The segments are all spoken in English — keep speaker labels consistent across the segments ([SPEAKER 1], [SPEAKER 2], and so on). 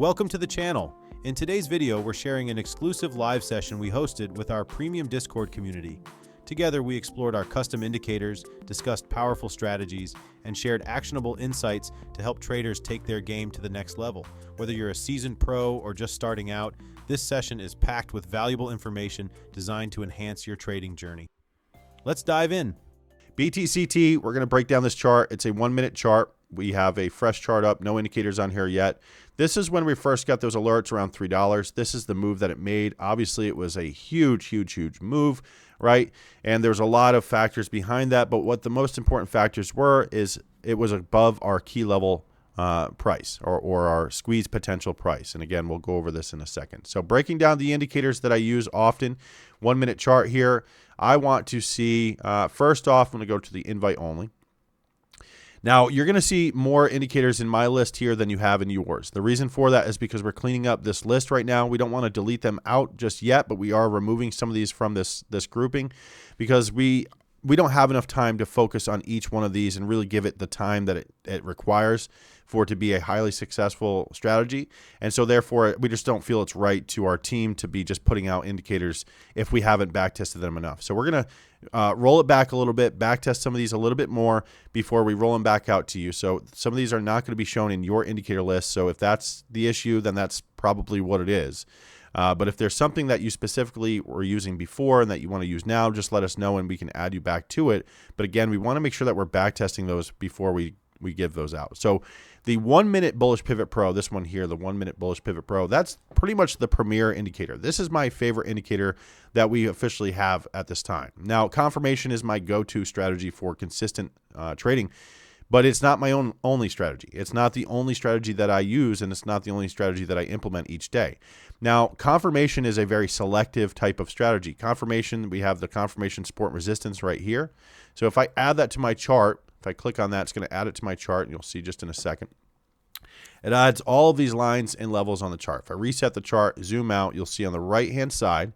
[SPEAKER 1] Welcome to the channel. In today's video, we're sharing an exclusive live session we hosted with our premium Discord community. Together, we explored our custom indicators, discussed powerful strategies, and shared actionable insights to help traders take their game to the next level. Whether you're a seasoned pro or just starting out, this session is packed with valuable information designed to enhance your trading journey. Let's dive in.
[SPEAKER 2] BTCT, we're going to break down this chart. It's a 1 minute chart. We have a fresh chart up, no indicators on here yet. This is when we first got those alerts around $3. This is the move that it made. Obviously, it was a huge move, right? And there's a lot of factors behind that, but what the most important factors were is it was above our key level price or our squeeze potential price. And again, we'll go over this in a second. So breaking down the indicators that I use often, 1 minute chart here, I want to see, first off, I'm going to go to the invite only. Now, you're going to see more indicators in my list here than you have in yours. The reason for that is because we're cleaning up this list right now. We don't want to delete them out just yet, but we are removing some of these from this grouping because we don't have enough time to focus on each one of these and really give it the time that it requires for it to be a highly successful strategy. And so therefore, we just don't feel it's right to our team to be just putting out indicators if we haven't back tested them enough. So we're going to roll it back a little bit, back test some of these a little bit more before we roll them back out to you. So some of these are not going to be shown in your indicator list. So if that's the issue, then that's probably what it is. But if there's something that you specifically were using before and that you want to use now, just let us know and we can add you back to it. But again, we want to make sure that we're back testing those before we give those out. So the 1 minute Bullish Pivot Pro, this one here, the 1 minute Bullish Pivot Pro, that's pretty much the premier indicator. This is my favorite indicator that we officially have at this time. Now, confirmation is my go-to strategy for consistent trading, but it's not my only strategy. It's not the only strategy that I use, and it's not the only strategy that I implement each day. Now, confirmation is a very selective type of strategy. Confirmation, we have the confirmation support resistance right here. So if I add that to my chart, if I click on that, it's going to add it to my chart, and you'll see just in a second. It adds all of these lines and levels on the chart. If I reset the chart, zoom out, you'll see on the right-hand side,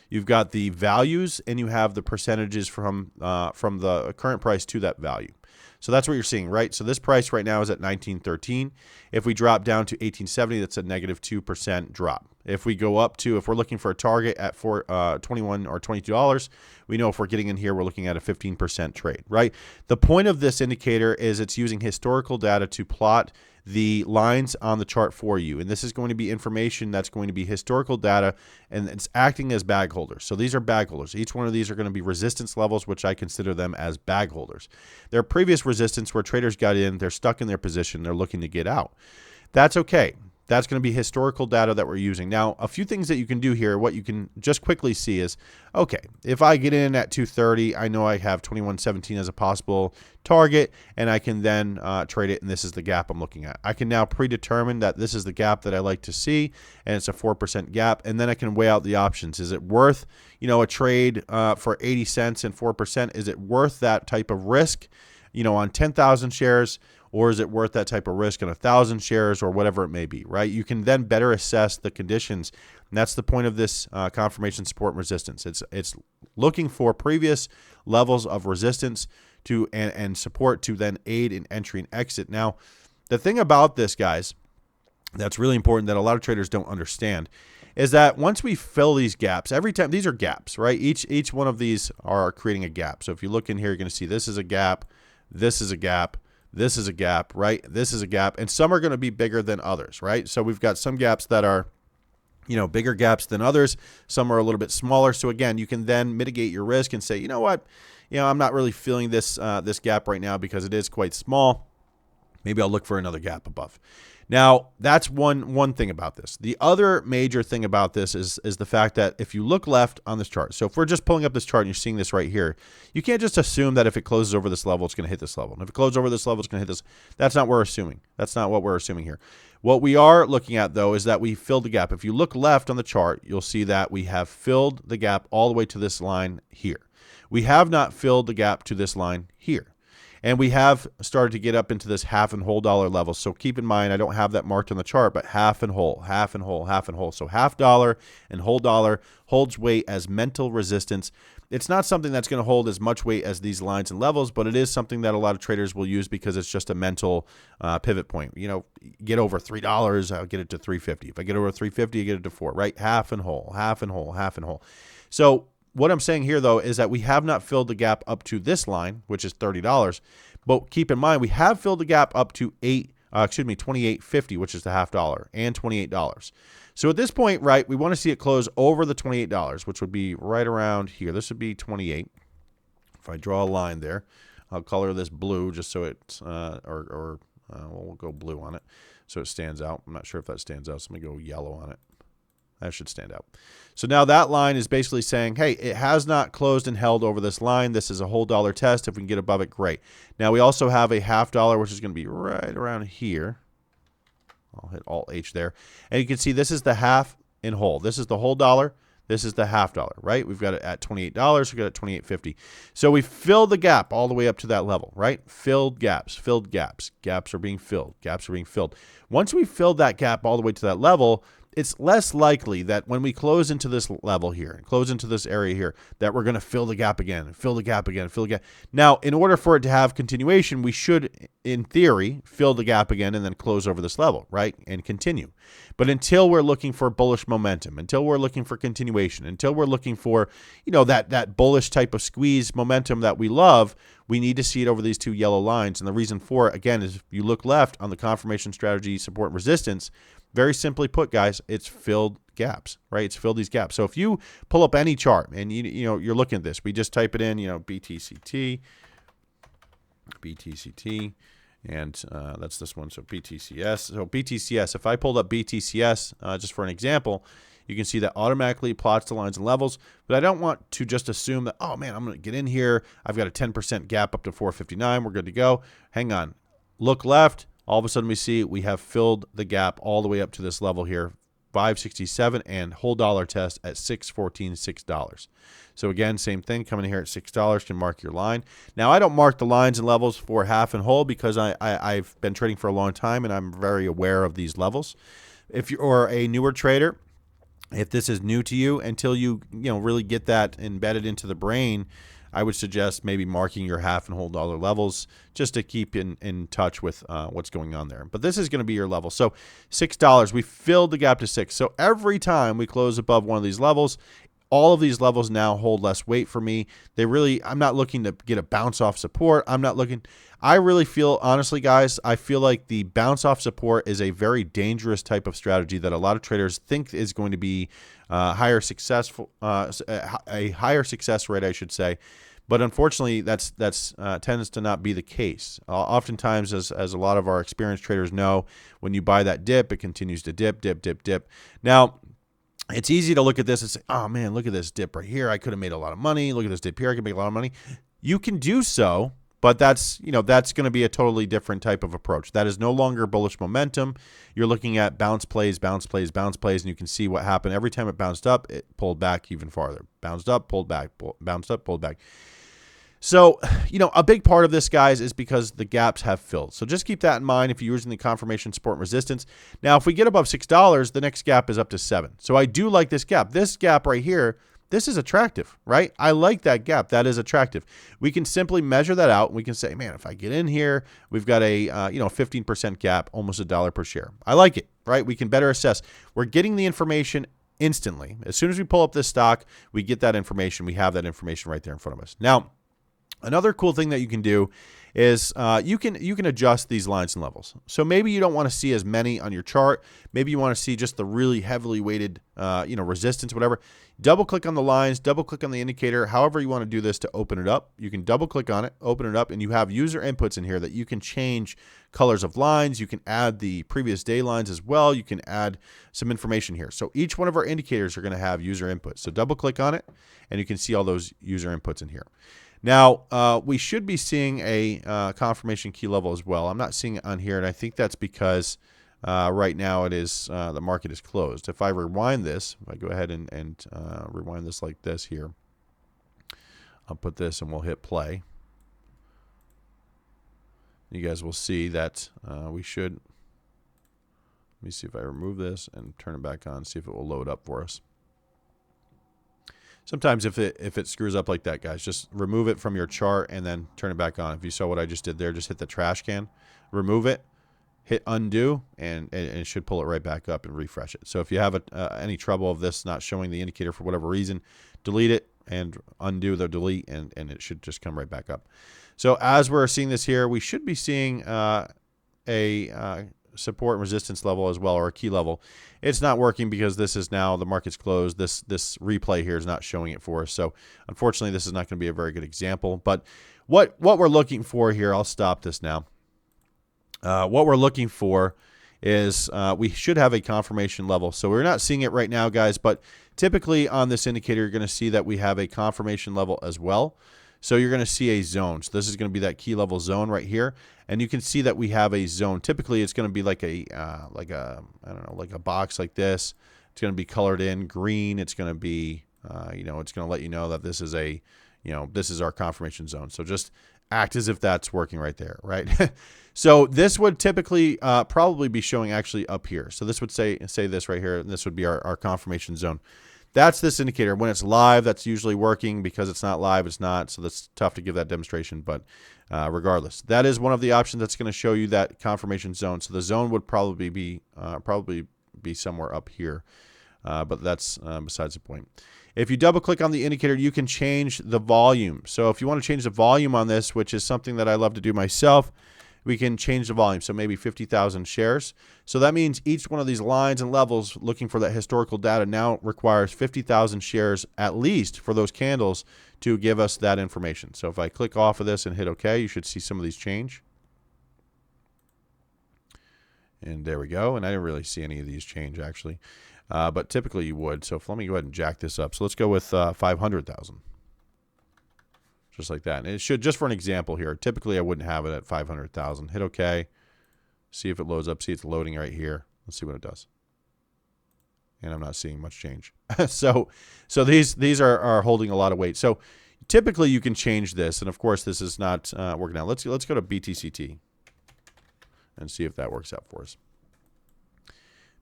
[SPEAKER 2] you've got the values, and you have the percentages from the current price to that value. So that's what you're seeing, right? So this price right now is at 1913. If we drop down to 1870, that's a negative 2% drop. If we go up to, if we're looking for a target at $21 or $22, we know if we're getting in here, we're looking at a 15% trade, right? The point of this indicator is it's using historical data to plot the lines on the chart for you. And this is going to be information that's going to be historical data, and it's acting as bag holders. So these are bag holders. Each one of these are going to be resistance levels, which I consider them as bag holders. Their previous resistance where traders got in, they're stuck in their position, they're looking to get out. That's okay. That's going to be historical data that we're using. Now, a few things that you can do here, what you can just quickly see is, okay, if I get in at 230, I know I have 2117 as a possible target, and I can then trade it, and this is the gap I'm looking at. I can now predetermine that this is the gap that I like to see, and it's a 4% gap, and then I can weigh out the options. Is it worth, a trade for 80 cents and 4%? Is it worth that type of risk, on 10,000 shares? Or is it worth that type of risk on 1,000 shares or whatever it may be, right? You can then better assess the conditions. And that's the point of this confirmation support and resistance. It's looking for previous levels of resistance to and support to then aid in entry and exit. Now, the thing about this, guys, that's really important that a lot of traders don't understand is that once we fill these gaps, every time, these are gaps, right? Each one of these are creating a gap. So if you look in here, you're going to see this is a gap, this is a gap, this is a gap, right? This is a gap, and some are going to be bigger than others, right? So we've got some gaps that are, bigger gaps than others. Some are a little bit smaller. So again, you can then mitigate your risk and say, you know what, I'm not really feeling this this gap right now because it is quite small. Maybe I'll look for another gap above. Now, that's one thing about this. The other major thing about this is the fact that if you look left on this chart, so if we're just pulling up this chart and you're seeing this right here, you can't just assume that if it closes over this level, it's going to hit this level. And if it closes over this level, it's going to hit this. That's not what we're assuming. That's not what we're assuming here. What we are looking at, though, is that we filled the gap. If you look left on the chart, you'll see that we have filled the gap all the way to this line here. We have not filled the gap to this line here. And we have started to get up into this half and whole dollar level. So keep in mind, I don't have that marked on the chart, but half and whole, half and whole, half and whole. So half dollar and whole dollar holds weight as mental resistance. It's not something that's going to hold as much weight as these lines and levels, but it is something that a lot of traders will use because it's just a mental pivot point. You know, get over $3, I'll get it to 350. If I get over 350, I get it to 4, right? Half and whole, half and whole, half and whole. So what I'm saying here, though, is that we have not filled the gap up to this line, which is $30. But keep in mind, we have filled the gap up to $28.50, which is the half dollar, and $28. So at this point, right, we want to see it close over the $28, which would be right around here. This would be 28. If I draw a line there, I'll color this blue just so it's, we'll go blue on it so it stands out. I'm not sure if that stands out, so I'm going to go yellow on it. That should stand out. So now that line is basically saying, hey, it has not closed and held over this line. This is a whole dollar test. If we can get above it, great. Now we also have a half dollar, which is going to be right around here. I'll hit Alt H there. And you can see this is the half and whole. This is the whole dollar. This is the half dollar, right? We've got it at $28. We've got it at $28.50. So we filled the gap all the way up to that level, right? Filled gaps, filled gaps. Gaps are being filled. Gaps are being filled. Once we filled that gap all the way to that level, it's less likely that when we close into this level here and close into this area here, that we're going to fill the gap again, fill the gap again, fill the gap. Now, in order for it to have continuation, we should, in theory, fill the gap again and then close over this level, right? And continue. But until we're looking for bullish momentum, until we're looking for continuation, until we're looking for, you know, that bullish type of squeeze momentum that we love, we need to see it over these two yellow lines. And the reason for it, again, is if you look left on the confirmation strategy, support, resistance, very simply put, guys, it's filled gaps, right? It's filled these gaps. So if you pull up any chart and you're looking at this, we just type it in, BTCT, and that's this one. So BTCS. So BTCS. If I pulled up BTCS just for an example, you can see that automatically plots the lines and levels. But I don't want to just assume that, oh man, I'm going to get in here. I've got a 10% gap up to 459. We're good to go. Hang on. Look left. All of a sudden we see we have filled the gap all the way up to this level here, 567, and whole dollar test at 614, $6. So again, same thing, coming in here at $6, can mark your line. Now I don't mark the lines and levels for half and whole because I've been trading for a long time and I'm very aware of these levels. If you're a newer trader, if this is new to you, until you really get that embedded into the brain, I would suggest maybe marking your half and whole dollar levels just to keep in touch with what's going on there. But this is going to be your level. So $6, we filled the gap to 6. So every time we close above one of these levels, all of these levels now hold less weight for me. I'm not looking to get a bounce off support. I really feel, honestly, guys, I feel like the bounce off support is a very dangerous type of strategy that a lot of traders think is going to be a higher success rate, I should say. But unfortunately, that's tends to not be the case. Oftentimes, as a lot of our experienced traders know, when you buy that dip, it continues to dip, dip, dip, dip. Now, it's easy to look at this and say, oh man, look at this dip right here. I could have made a lot of money. Look at this dip here. I could make a lot of money. You can do so, but that's going to be a totally different type of approach. That is no longer bullish momentum. You're looking at bounce plays, bounce plays, bounce plays, and you can see what happened. Every time it bounced up, it pulled back even farther. Bounced up, pulled back, bounced up, pulled back. So, a big part of this, guys, is because the gaps have filled. So just keep that in mind if you're using the confirmation, support, and resistance. Now, if we get above $6, the next gap is up to 7. So I do like this gap. This gap right here, this is attractive, right? I like that gap. That is attractive. We can simply measure that out. We can say, man, if I get in here, we've got a 15% gap, almost $1 per share. I like it, right? We can better assess. We're getting the information instantly. As soon as we pull up this stock, we get that information. We have that information right there in front of us. Now, another cool thing that you can do is you can adjust these lines and levels. So maybe you don't want to see as many on your chart. Maybe you want to see just the really heavily weighted resistance, whatever. Double click on the lines, double click on the indicator, however you want to do this to open it up. You can double click on it, open it up, and you have user inputs in here that you can change colors of lines. You can add the previous day lines as well. You can add some information here. So each one of our indicators are going to have user inputs. So double click on it, and you can see all those user inputs in here. Now, we should be seeing a confirmation key level as well. I'm not seeing it on here, and I think that's because right now it is the market is closed. If I rewind this, if I go ahead and rewind this like this here, I'll put this and we'll hit play. You guys will see that we should. Let me see if I remove this and turn it back on, see if it will load up for us. Sometimes if it screws up like that, guys, just remove it from your chart and then turn it back on. If you saw what I just did there, just hit the trash can, remove it, hit undo, and it should pull it right back up and refresh it. So if you have any trouble of this not showing the indicator for whatever reason, delete it and undo the delete, and it should just come right back up. So as we're seeing this here, we should be seeing a support and resistance level as well, or a key level. It's not working because this is now the market's closed. This replay here is not showing it for us. So unfortunately, this is not going to be a very good example. But what we're looking for here, I'll stop this now. What we're looking for is we should have a confirmation level. So we're not seeing it right now, guys, but typically on this indicator, you're going to see that we have a confirmation level as well. So you're going to see a zone. So this is going to be that key level zone right here. And you can see that we have a zone. Typically, it's going to be like a I don't know, like a box like this. It's going to be colored in green. It's going to be, it's going to let you know that this is this is our confirmation zone. So just act as if that's working right there, right? So this would typically probably be showing actually up here. So this would say this right here, and this would be our confirmation zone. That's this indicator. When it's live, that's usually working. Because it's not live, it's not. So that's tough to give that demonstration. But regardless, that is one of the options that's going to show you that confirmation zone. So the zone would probably be somewhere up here. But that's besides the point. If you double click on the indicator, you can change the volume. So if you want to change the volume on this, which is something that I love to do myself, we can change the volume. So maybe 50,000 shares. So that means each one of these lines and levels looking for that historical data now requires 50,000 shares at least for those candles to give us that information. So if I click off of this and hit OK, you should see some of these change. And there we go. And I didn't really see any of these change actually. But typically you would. So let me go ahead and jack this up. So let's go with 500,000. Just like that. And it should, just for an example here, typically I wouldn't have it at 500,000. Hit OK. See if it loads up. See it's loading right here. Let's see what it does. And I'm not seeing much change. so these are holding a lot of weight. So typically you can change this. And of course this is not working out. Let's go to BTCT and see if that works out for us.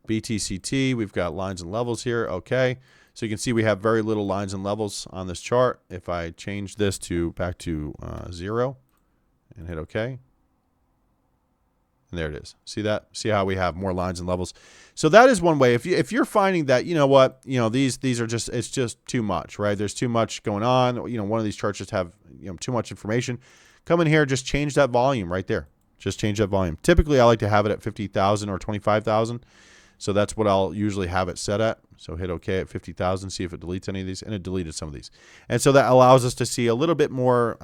[SPEAKER 2] BTCT, we've got lines and levels here. Okay. So you can see we have very little lines and levels on this chart. If I change this back to 0 and hit OK, and there it is. See that? See how we have more lines and levels? So that is one way. If you're finding that, these are just, it's just too much, right? There's too much going on. One of these charts just have too much information. Come in here, just change that volume right there. Just change that volume. Typically, I like to have it at 50,000 or 25,000. So that's what I'll usually have it set at. So hit OK at 50,000, see if it deletes any of these, and it deleted some of these. And so that allows us to see a little bit more,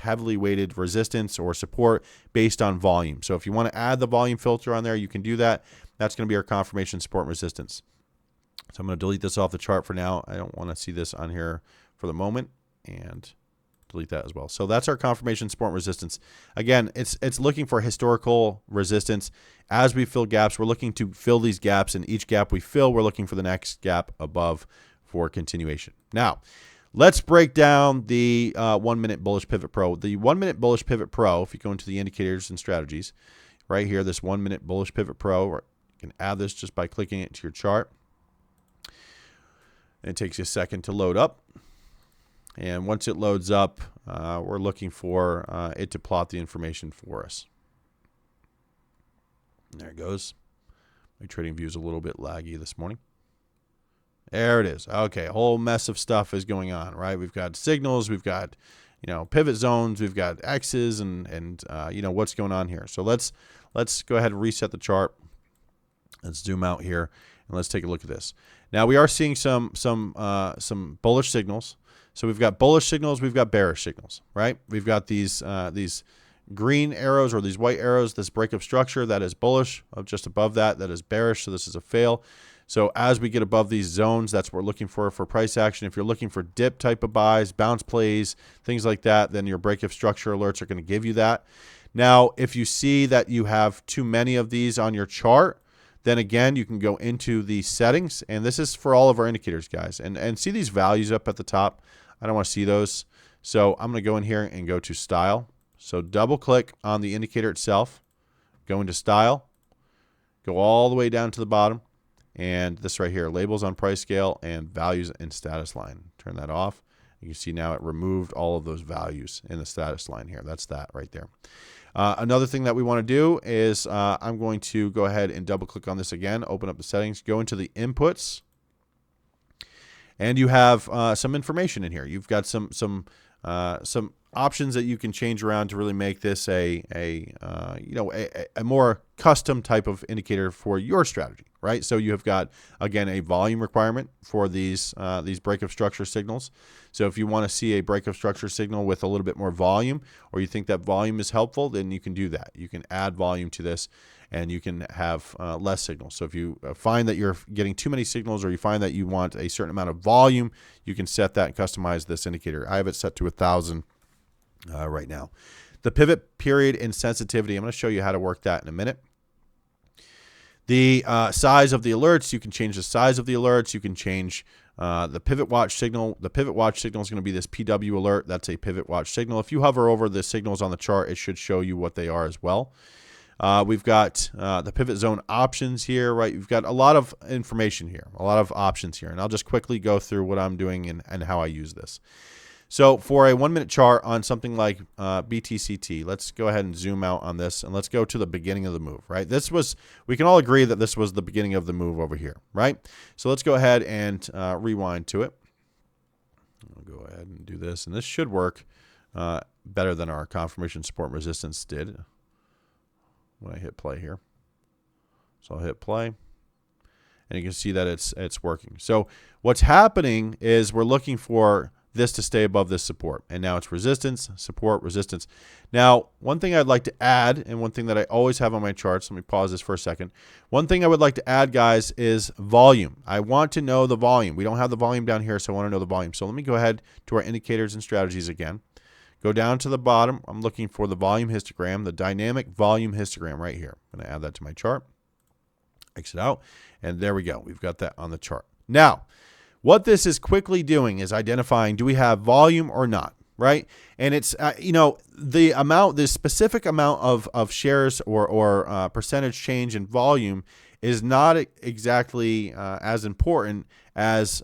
[SPEAKER 2] heavily weighted resistance or support based on volume. So if you want to add the volume filter on there, you can do that. That's going to be our confirmation support and resistance. So I'm going to delete this off the chart for now. I don't want to see this on here for the moment, and delete that as well. So that's our confirmation support and resistance. Again, it's looking for historical resistance. As we fill gaps, we're looking to fill these gaps, and each gap we fill, we're looking for the next gap above for continuation. Now, let's break down the 1 minute Bullish Pivot Pro. The 1 minute Bullish Pivot Pro, if you go into the indicators and strategies, right here, this 1 minute Bullish Pivot Pro, you can add this just by clicking it to your chart. It takes you a second to load up. And once it loads up, we're looking for it to plot the information for us. There it goes. My trading view is a little bit laggy this morning. There it is. Okay, a whole mess of stuff is going on, right? We've got signals, we've got pivot zones, we've got X's, and what's going on here. So let's go ahead and reset the chart. Let's zoom out here and let's take a look at this. Now we are seeing some bullish signals. So we've got bullish signals, we've got bearish signals, right? We've got these green arrows or these white arrows, this breakup structure that is bullish, just above that is bearish, so this is a fail. So as we get above these zones, that's what we're looking for price action. If you're looking for dip type of buys, bounce plays, things like that, then your breakup structure alerts are going to give you that. Now, if you see that you have too many of these on your chart, then again, you can go into the settings, and this is for all of our indicators, guys, and see these values up at the top. I don't want to see those. So I'm going to go in here and go to style. So double click on the indicator itself, go into style, go all the way down to the bottom, and this right here, labels on price scale and values and status line. Turn that off. You can see now it removed all of those values in the status line here. That's that right there. Another thing that we want to do is I'm going to go ahead and double click on this again, open up the settings, go into the inputs, and you have some information in here. You've got some options that you can change around to really make this a more custom type of indicator for your strategy, right? So you have got, again, a volume requirement for these breakup structure signals. So if you want to see a breakup structure signal with a little bit more volume, or you think that volume is helpful, then you can do that. You can add volume to this, and you can have less signals. So if you find that you're getting too many signals, or you find that you want a certain amount of volume, you can set that and customize this indicator. I have it set to 1,000 right now. The pivot period and sensitivity, I'm going to show you how to work that in a minute. The size of the alerts, you can change the size of the alerts. You can change the pivot watch signal. The pivot watch signal is going to be this PW alert. That's a pivot watch signal. If you hover over the signals on the chart, it should show you what they are as well. We've got the pivot zone options here, right? You've got a lot of information here, a lot of options here. And I'll just quickly go through what I'm doing and how I use this. So for a 1 minute chart on something like BTCT, let's go ahead and zoom out on this, and let's go to the beginning of the move, right? We can all agree that this was the beginning of the move over here, right? So let's go ahead and rewind to it. I'll go ahead and do this, and this should work better than our confirmation support and resistance did when I hit play here. So I'll hit play, and you can see that it's working. So what's happening is we're looking for this to stay above this support. And now it's resistance, support, resistance. Now, one thing I'd like to add, and one thing that I always have on my charts, let me pause this for a second. One thing I would like to add, guys, is volume. I want to know the volume. We don't have the volume down here, so I want to know the volume. So let me go ahead to our indicators and strategies again. Go down to the bottom. I'm looking for the volume histogram, the dynamic volume histogram right here. I'm going to add that to my chart. Exit out. And there we go. We've got that on the chart. Now, what this is quickly doing is identifying, do we have volume or not, right? And it's, the specific amount of shares or percentage change in volume is not exactly as important as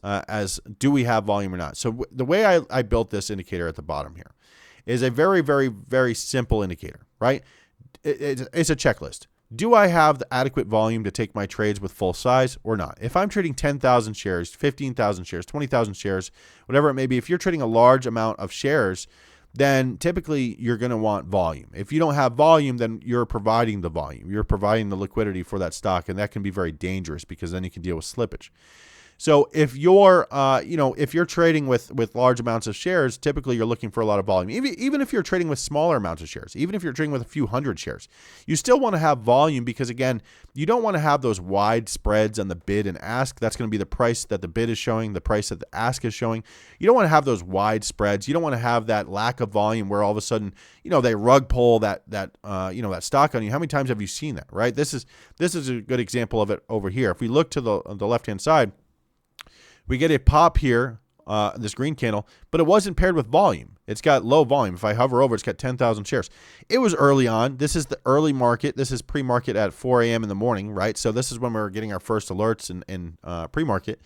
[SPEAKER 2] do we have volume or not. So the way I built this indicator at the bottom here is a very, very, very simple indicator, right? It's a checklist. Do I have the adequate volume to take my trades with full size or not? If I'm trading 10,000 shares, 15,000 shares, 20,000 shares, whatever it may be, if you're trading a large amount of shares, then typically you're going to want volume. If you don't have volume, then you're providing the volume. You're providing the liquidity for that stock, and that can be very dangerous because then you can deal with slippage. So if you're, if you're trading with large amounts of shares, typically you're looking for a lot of volume. Even if you're trading with smaller amounts of shares, even if you're trading with a few hundred shares, you still want to have volume because, again, you don't want to have those wide spreads on the bid and ask. That's going to be the price that the bid is showing, the price that the ask is showing. You don't want to have those wide spreads. You don't want to have that lack of volume where all of a sudden, they rug pull that stock on you. How many times have you seen that, right? This is a good example of it over here. If we look to the left-hand side, we get a pop here, this green candle, but it wasn't paired with volume. It's got low volume. If I hover over, it's got 10,000 shares. It was early on. This is the early market. This is pre-market at 4 a.m. in the morning, right? So this is when we were getting our first alerts in pre-market.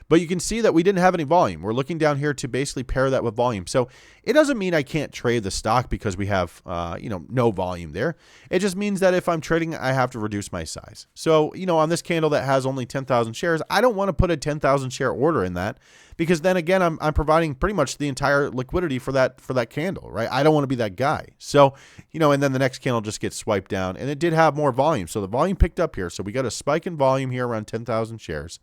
[SPEAKER 2] But you can see that we didn't have any volume. We're looking down here to basically pair that with volume. So it doesn't mean I can't trade the stock because we have, no volume there. It just means that if I'm trading, I have to reduce my size. So, on this candle that has only 10,000 shares, I don't want to put a 10,000 share order in that because then again, I'm providing pretty much the entire liquidity for that candle, right? I don't want to be that guy. So, and then the next candle just gets swiped down, and it did have more volume. So the volume picked up here. So we got a spike in volume here around 10,000 shares.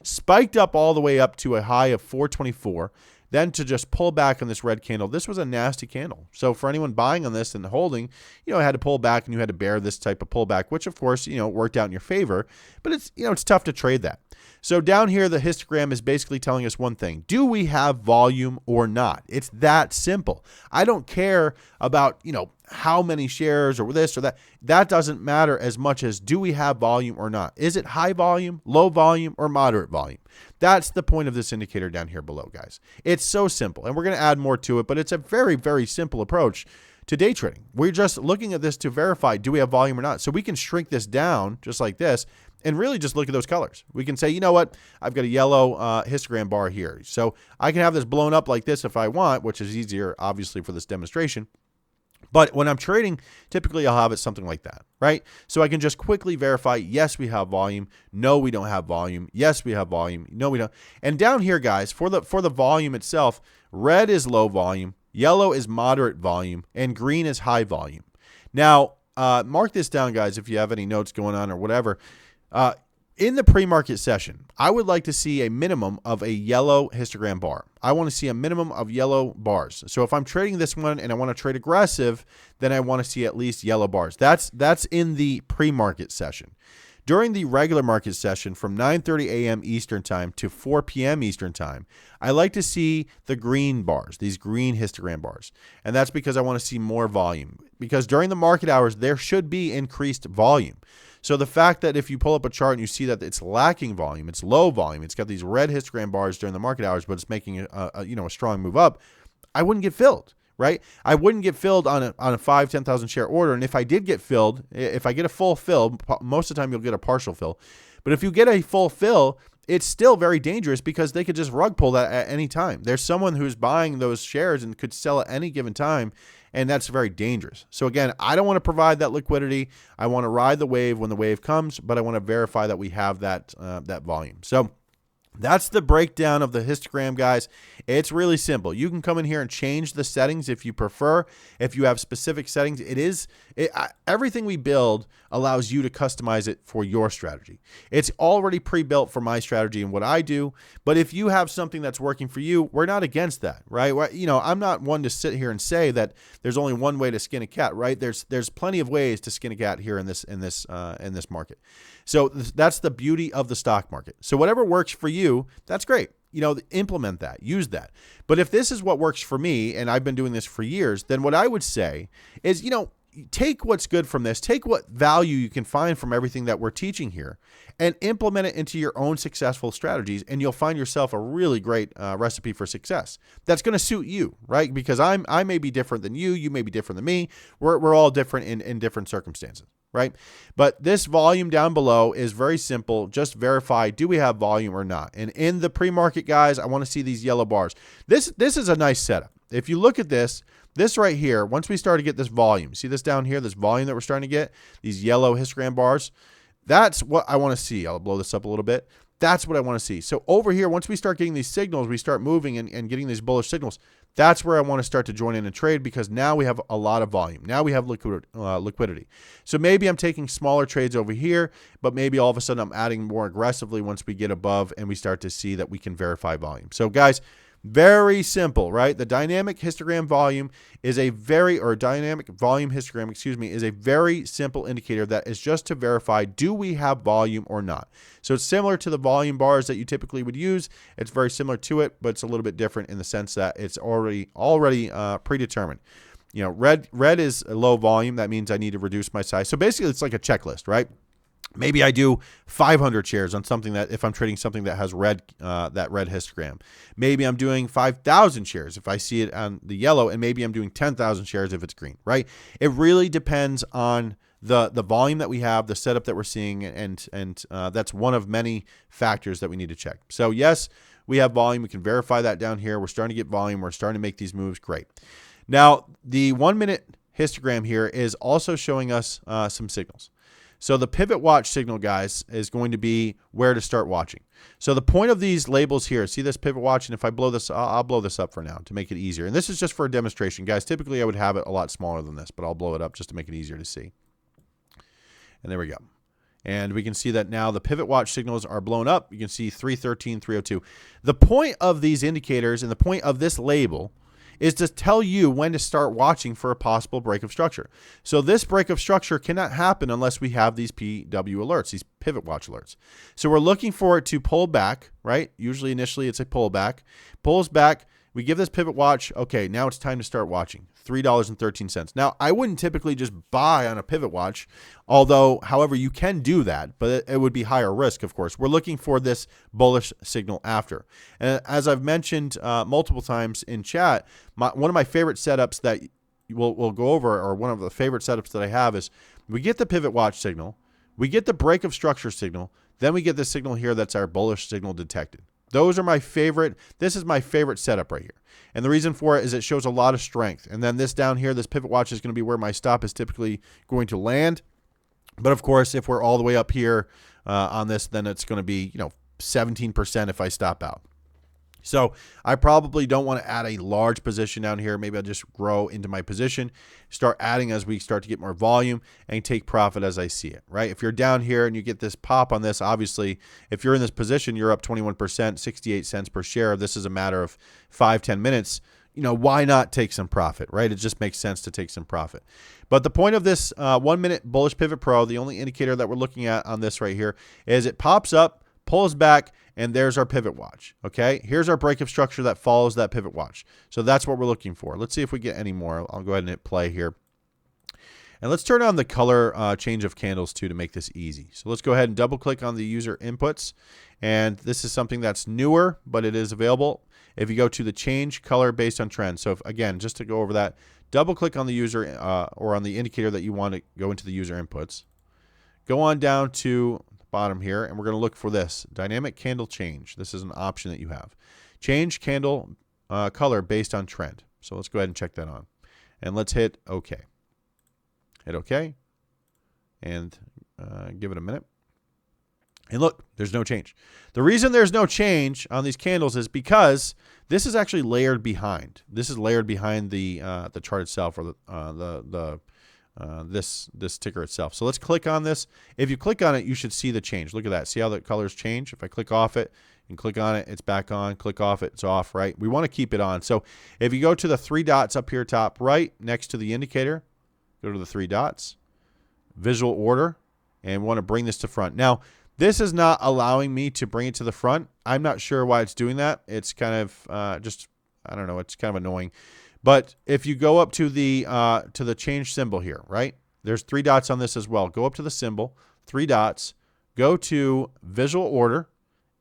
[SPEAKER 2] Spiked up all the way up to a high of 424, then to just pull back on this red candle. This was a nasty candle. So for anyone buying on this and holding, had to pull back and you had to bear this type of pullback, which of course, worked out in your favor, but it's tough to trade that. So down here, the histogram is basically telling us one thing. Do we have volume or not? It's that simple. I don't care about, how many shares or this or that. That doesn't matter as much as do we have volume or not? Is it high volume, low volume, or moderate volume? That's the point of this indicator down here below, guys. It's so simple, and we're going to add more to it, but it's a very, very simple approach to day trading. We're just looking at this to verify, do we have volume or not? So we can shrink this down just like this and really just look at those colors. We can say, you know what? I've got a yellow histogram bar here. So I can have this blown up like this if I want, which is easier, obviously, for this demonstration. But when I'm trading, typically I'll have it something like that, right? So I can just quickly verify, yes, we have volume. No, we don't have volume. Yes, we have volume. No, we don't. And down here, guys, for the volume itself, red is low volume, yellow is moderate volume, and green is high volume. Now, mark this down, guys, if you have any notes going on or whatever. In the pre-market session, I would like to see a minimum of a yellow histogram bar. I want to see a minimum of yellow bars. So if I'm trading this one and I want to trade aggressive, then I want to see at least yellow bars. That's in the pre-market session. During the regular market session from 9:30 a.m. Eastern time to 4 p.m. Eastern time, I like to see the green bars, these green histogram bars. And that's because I want to see more volume. Because during the market hours, there should be increased volume. So the fact that if you pull up a chart and you see that it's lacking volume, it's low volume, it's got these red histogram bars during the market hours, but it's making a strong move up, I wouldn't get filled, right? I wouldn't get filled on a 10,000 share order. And if I did get filled, if I get a full fill, most of the time you'll get a partial fill. But if you get a full fill, it's still very dangerous because they could just rug pull that at any time. There's someone who's buying those shares and could sell at any given time, and that's very dangerous. So again, I don't want to provide that liquidity. I want to ride the wave when the wave comes, but I want to verify that we have that volume. So that's the breakdown of the histogram, guys. It's really simple. You can come in here and change the settings if you prefer. If you have specific settings, everything we build allows you to customize it for your strategy. It's already pre-built for my strategy and what I do. But if you have something that's working for you, we're not against that, right? I'm not one to sit here and say that there's only one way to skin a cat, right? There's plenty of ways to skin a cat here in this market. So that's the beauty of the stock market. So whatever works for you, that's great. Implement that, use that. But if this is what works for me, and I've been doing this for years, then what I would say is, take what's good from this, take what value you can find from everything that we're teaching here, and implement it into your own successful strategies, and you'll find yourself a really great recipe for success that's going to suit you, right? Because I may be different than you, you may be different than me. We're all different in different circumstances, right? But this volume down below is very simple. Just verify, do we have volume or not? And in the pre-market, guys, I want to see these yellow bars. This is a nice setup. If you look at this right here, once we start to get this volume, see this down here, this volume that we're starting to get, these yellow histogram bars, that's what I want to see. I'll blow this up a little bit. That's what I want to see. So over here, once we start getting these signals, we start moving and getting these bullish signals, that's where I want to start to join in and trade, because now we have a lot of volume. Now we have liquidity. So maybe I'm taking smaller trades over here, but maybe all of a sudden I'm adding more aggressively once we get above and we start to see that we can verify volume. So guys, very simple, right? The dynamic histogram volume is dynamic volume histogram, is a very simple indicator that is just to verify, do we have volume or not? So it's similar to the volume bars that you typically would use. It's very similar to it, but it's a little bit different in the sense that it's already predetermined. Red is a low volume. That means I need to reduce my size. So basically it's like a checklist, right? Maybe I do 500 shares on something that, if I'm trading something that has that red histogram. Maybe I'm doing 5,000 shares if I see it on the yellow, and maybe I'm doing 10,000 shares if it's green, right? It really depends on the volume that we have, the setup that we're seeing, and that's one of many factors that we need to check. So yes, we have volume. We can verify that down here. We're starting to get volume. We're starting to make these moves. Great. Now, the 1 minute histogram here is also showing us some signals. So the pivot watch signal, guys, is going to be where to start watching. So the point of these labels here, see this pivot watch, and if I blow this, I'll blow this up for now to make it easier. And this is just for a demonstration, guys. Typically, I would have it a lot smaller than this, but I'll blow it up just to make it easier to see. And there we go. And we can see that now the pivot watch signals are blown up. You can see 313, 302. The point of these indicators and the point of this label is to tell you when to start watching for a possible break of structure. So this break of structure cannot happen unless we have these PW alerts, these pivot watch alerts. So we're looking for it to pull back, right? Usually initially it's a pullback. Pulls back. We give this pivot watch. Okay, now it's time to start watching. $3.13. Now, I wouldn't typically just buy on a pivot watch, however, you can do that, but it would be higher risk, of course. We're looking for this bullish signal after. And as I've mentioned multiple times in chat, one of my favorite setups that we'll go over, or one of the favorite setups that I have, is we get the pivot watch signal, we get the break of structure signal, then we get this signal here that's our bullish signal detected. Those are my favorite. This is my favorite setup right here. And the reason for it is it shows a lot of strength. And then this down here, this pivot watch is going to be where my stop is typically going to land. But of course, if we're all the way up here on this, then it's going to be, 17% if I stop out. So I probably don't want to add a large position down here. Maybe I'll just grow into my position, start adding as we start to get more volume, and take profit as I see it, right? If you're down here and you get this pop on this, obviously, if you're in this position, you're up 21%, 68 cents per share. This is a matter of 5-10 minutes. Why not take some profit, right? It just makes sense to take some profit. But the point of this 1 minute bullish pivot pro, the only indicator that we're looking at on this right here, is it pops up, pulls back, and there's our pivot watch. Okay, here's our break of structure that follows that pivot watch. So that's what we're looking for. Let's see if we get any more. I'll go ahead and hit play here. And let's turn on the color change of candles too to make this easy. So let's go ahead and double click on the user inputs. And this is something that's newer, but it is available. If you go to the change color based on trend. So again, just to go over that, double click on the user or on the indicator that you want to go into the user inputs. Go on down to bottom here, and we're going to look for this dynamic candle change. This is an option that you have. Change candle color based on trend. So let's go ahead and check that on, and let's hit OK. Hit OK, and give it a minute. And look, there's no change. The reason there's no change on these candles is because this is actually layered behind. This is layered behind the chart itself, or this ticker itself. So let's click on this. If you click on it, you should see the change. Look at that. See how the colors change? If I click off it and click on it, it's back on. Click off it, it's off, right? We want to keep it on. So if you go to the 3 dots up here top right next to the indicator, go to the 3 dots, visual order, and we want to bring this to front. Now, this is not allowing me to bring it to the front. I'm not sure why it's doing that. It's kind of I don't know, it's kind of annoying. But if you go up to the change symbol here, right? There's 3 dots on this as well. Go up to the symbol, 3 dots, go to visual order,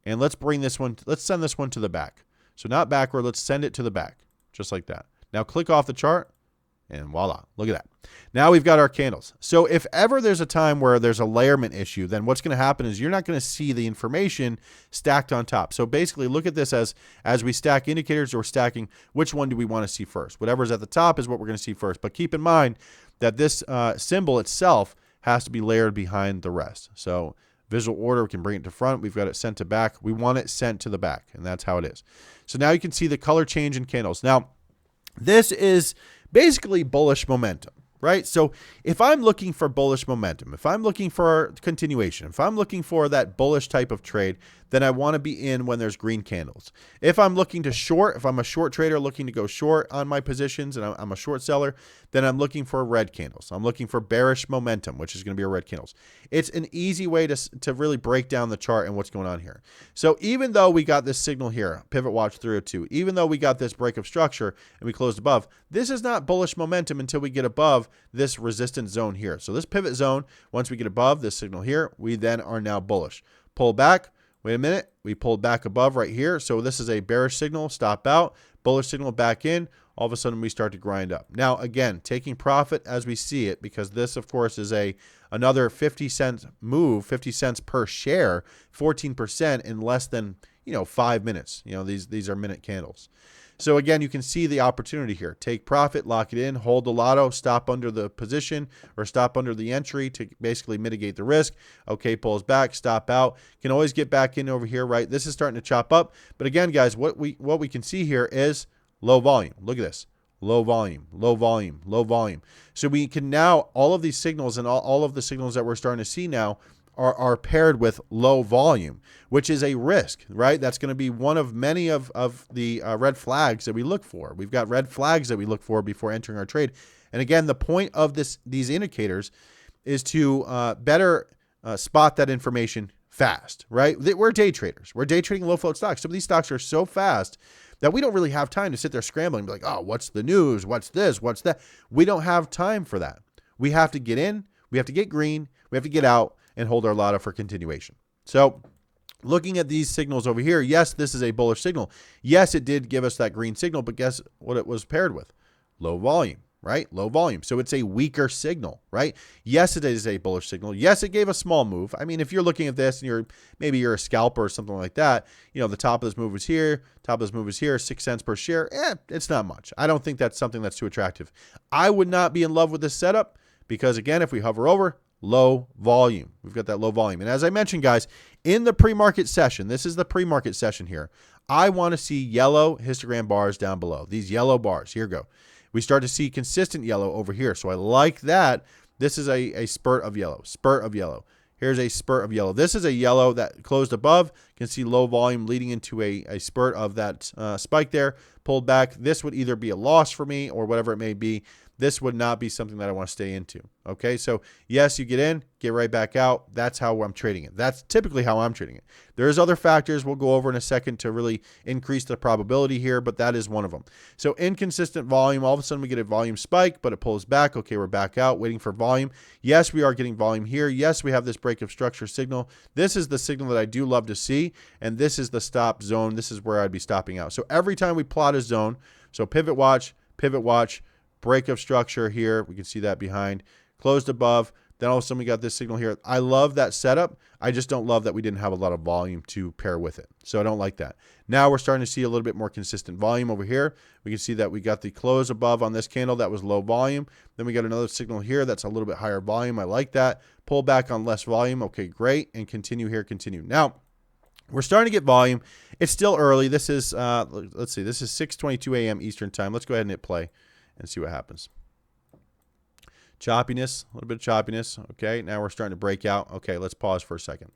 [SPEAKER 2] and let's bring this one, let's send this one to the back. So not backward, let's send it to the back, just like that. Now click off the chart, and voila, look at that. Now we've got our candles. So if ever there's a time where there's a layerment issue, then what's going to happen is you're not going to see the information stacked on top. So basically look at this as we stack indicators, or stacking, which one do we want to see first? Whatever's at the top is what we're going to see first. But keep in mind that this symbol itself has to be layered behind the rest. So visual order, we can bring it to front. We've got it sent to back. We want it sent to the back, and that's how it is. So now you can see the color change in candles. Now, this is basically bullish momentum, right? So if I'm looking for bullish momentum, if I'm looking for continuation, if I'm looking for that bullish type of trade, then I want to be in when there's green candles. If I'm looking to short, if I'm a short trader looking to go short on my positions and I'm a short seller, then I'm looking for red candles. I'm looking for bearish momentum, which is going to be a red candles. It's an easy way to really break down the chart and what's going on here. So even though we got this signal here, pivot watch 302, even though we got this break of structure and we closed above, this is not bullish momentum until we get above this resistance zone here. So this pivot zone, once we get above this signal here, we then are now bullish. Pull back. Wait a minute, we pulled back above right here. So this is a bearish signal, stop out, bullish signal back in. All of a sudden we start to grind up. Now, again, taking profit as we see it, because this, of course, is another 50-cent move, 50 cents per share, 14% in less than 5 minutes. These are minute candles. So again, you can see the opportunity here. Take profit, lock it in, hold the lotto, stop under the position or stop under the entry to basically mitigate the risk. Okay, pulls back, stop out. Can always get back in over here, right? This is starting to chop up. But again, guys, what we can see here is low volume. Look at this. Low volume, low volume, low volume. So we can now, all of these signals and all of the signals that we're starting to see now are paired with low volume, which is a risk, right? That's going to be one of many of the red flags that we look for. We've got red flags that we look for before entering our trade. And again, the point of these indicators is to better spot that information fast, right? We're day traders. We're day trading low float stocks. Some of these stocks are so fast that we don't really have time to sit there scrambling and be like, oh, what's the news? What's this? What's that? We don't have time for that. We have to get in. We have to get green. We have to get out and hold our lotto for continuation. So looking at these signals over here, yes, this is a bullish signal. Yes, it did give us that green signal, but guess what it was paired with? Low volume. right? Low volume. So it's a weaker signal, right? Yes, it is a bullish signal. Yes, it gave a small move. I mean, if you're looking at this and maybe you're a scalper or something like that, the top of this move is here, top of this move is here, 6 cents per share. It's not much. I don't think that's something that's too attractive. I would not be in love with this setup because, again, if we hover over, low volume. We've got that low volume. And as I mentioned, guys, in the pre-market session, this is the pre-market session here, I want to see yellow histogram bars down below. These yellow bars. Here we go. We start to see consistent yellow over here. So I like that. This is a spurt of yellow. Spurt of yellow. Here's a spurt of yellow. This is a yellow that closed above. You can see low volume leading into a spurt of that spike there. Pulled back. This would either be a loss for me or whatever it may be. This would not be something that I want to stay into. Okay, so yes, you get in, get right back out. That's how I'm trading it. That's typically how I'm trading it. There's other factors we'll go over in a second to really increase the probability here, but that is one of them. So inconsistent volume, all of a sudden we get a volume spike, but it pulls back. Okay, we're back out, waiting for volume. Yes, we are getting volume here. Yes, we have this break of structure signal. This is the signal that I do love to see, and this is the stop zone. This is where I'd be stopping out. So every time we plot a zone, so pivot watch, break of structure here. We can see that behind. Closed above. Then all of a sudden we got this signal here. I love that setup. I just don't love that we didn't have a lot of volume to pair with it. So I don't like that. Now we're starting to see a little bit more consistent volume over here. We can see that we got the close above on this candle. That was low volume. Then we got another signal here that's a little bit higher volume. I like that. Pull back on less volume. Okay, great. And continue here, continue. Now, we're starting to get volume. It's still early. This is, let's see, this is 6:22 a.m. Eastern time. Let's go ahead and hit play and see what happens. Choppiness, a little bit of choppiness. Okay, now we're starting to break out. Okay, let's pause for a second.